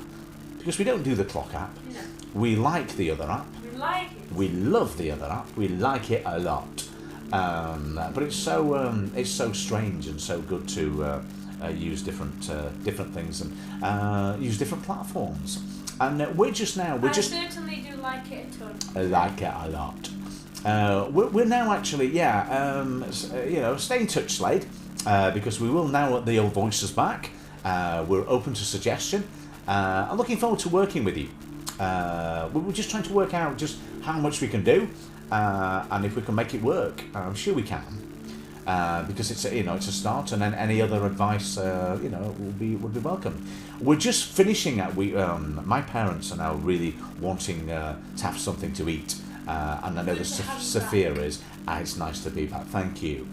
A: because we don't do the clock app.
B: No.
A: We like the other app.
B: We like it.
A: We love the other app. We like it a lot. But it's so strange and so good to use different things and use different platforms. And I
B: certainly do like it a ton.
A: I like it a lot. We're now actually, stay in touch, Slade, because we will now at the old voices back. We're open to suggestion. I'm looking forward to working with you. We're just trying to work out just how much we can do, and if we can make it work. I'm sure we can, because it's a start, and then any other advice would be welcome. We're just finishing at my parents are now really wanting to have something to eat, and I know that Sophia is. It's nice to be back. Thank you.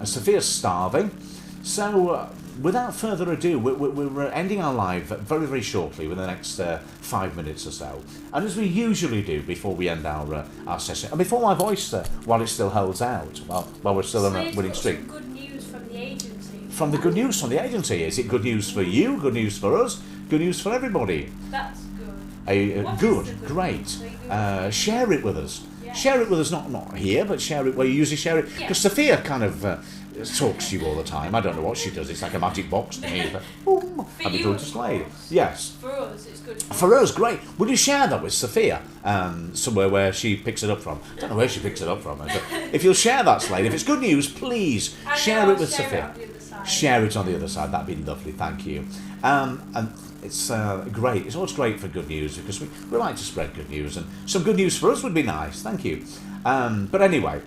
A: Sophia's starving, so without further ado, we're ending our live very, very shortly, within the next 5 minutes or so. And as we usually do before we end our session, and before my voice, while it still holds out, while we're still on a winning streak.
B: Some good news from the agency.
A: From the good news from the agency. Is it good news for you? Good news for us? Good news for everybody?
B: That's good.
A: Good, great. Share it with us.
B: Yeah.
A: Share it with us, not here, but share it where you usually share it. Because Sophia kind of talks to you all the time. I don't know what she does. It's like a magic box to me. But, boom, I'd be good to Slade. Yes.
B: For us, it's good.
A: For us, great. Will you share that with Sophia? Somewhere where she picks it up from. I don't know where she picks it up from. But if you'll share that, Slade, if it's good news, please share it with Sophia. Share it on the other side. That'd be lovely. Thank you. And it's great. It's always great for good news because we like to spread good news, and some good news for us would be nice. Thank you. But anyway,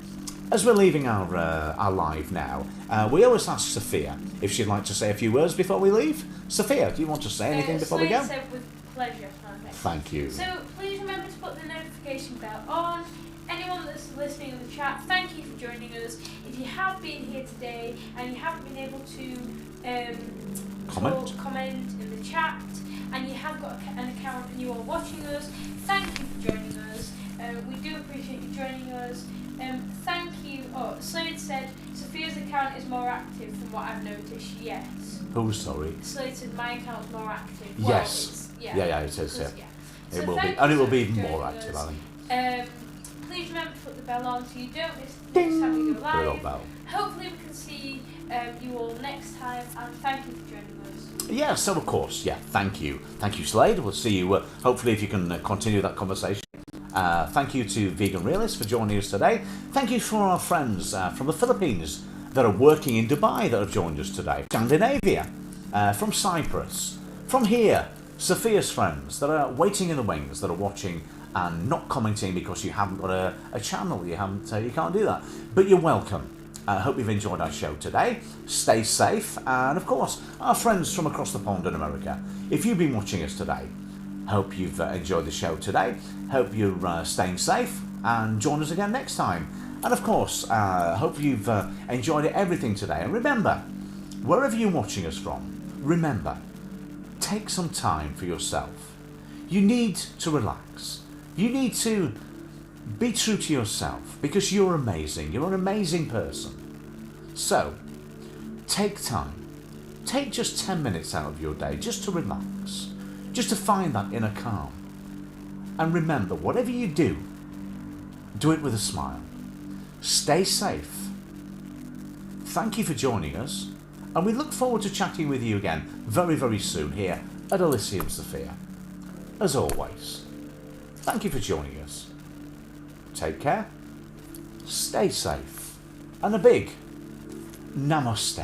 A: as we're leaving our live now, we always ask Sophia if she'd like to say a few words before we leave. Sophia, do you want to say anything before we go?
B: Said with pleasure.
A: Thank you.
B: So please remember to put the notification bell on. Anyone that's listening in the chat, thank you for joining us. If you have been here today and you haven't been able to comment in the chat, and you have got an account and you are watching us, thank you for joining us. We do appreciate you joining us. Thank you. Oh, Slade said Sophia's account is more active from what I've noticed. Yes.
A: Oh, sorry.
B: Slade said my account's more active.
A: Yes.
B: Well,
A: yeah, it is. Yeah.
B: So
A: it will be, and it will be even more active, I think.
B: Please remember to put the bell on so you don't miss the next time we go live.
A: Little bell.
B: Hopefully we can see you all next time, and thank you for joining us.
A: Yeah, so of course, yeah, thank you. Thank you, Slade. We'll see you, hopefully, if you can continue that conversation. Thank you to Vegan Realist for joining us today. Thank you for our friends from the Philippines that are working in Dubai that have joined us today. Scandinavia, from Cyprus, from here, Sophia's friends that are waiting in the wings, that are watching and not commenting because you haven't got a channel, you can't do that. But you're welcome. I hope you've enjoyed our show today. Stay safe, and of course, our friends from across the pond in America, if you've been watching us today, hope you've enjoyed the show today. Hope you're staying safe, and join us again next time. And of course, hope you've enjoyed everything today. And remember, wherever you're watching us from, remember, take some time for yourself. You need to relax. You need to be true to yourself because you're amazing. You're an amazing person. So, take time. Take just 10 minutes out of your day just to relax, just to find that inner calm. And remember, whatever you do it with a smile. Stay safe. Thank you for joining us, and we look forward to chatting with you again very, very soon here at Elysium Sophia. As always, thank you for joining us. Take care, stay safe, and a big namaste.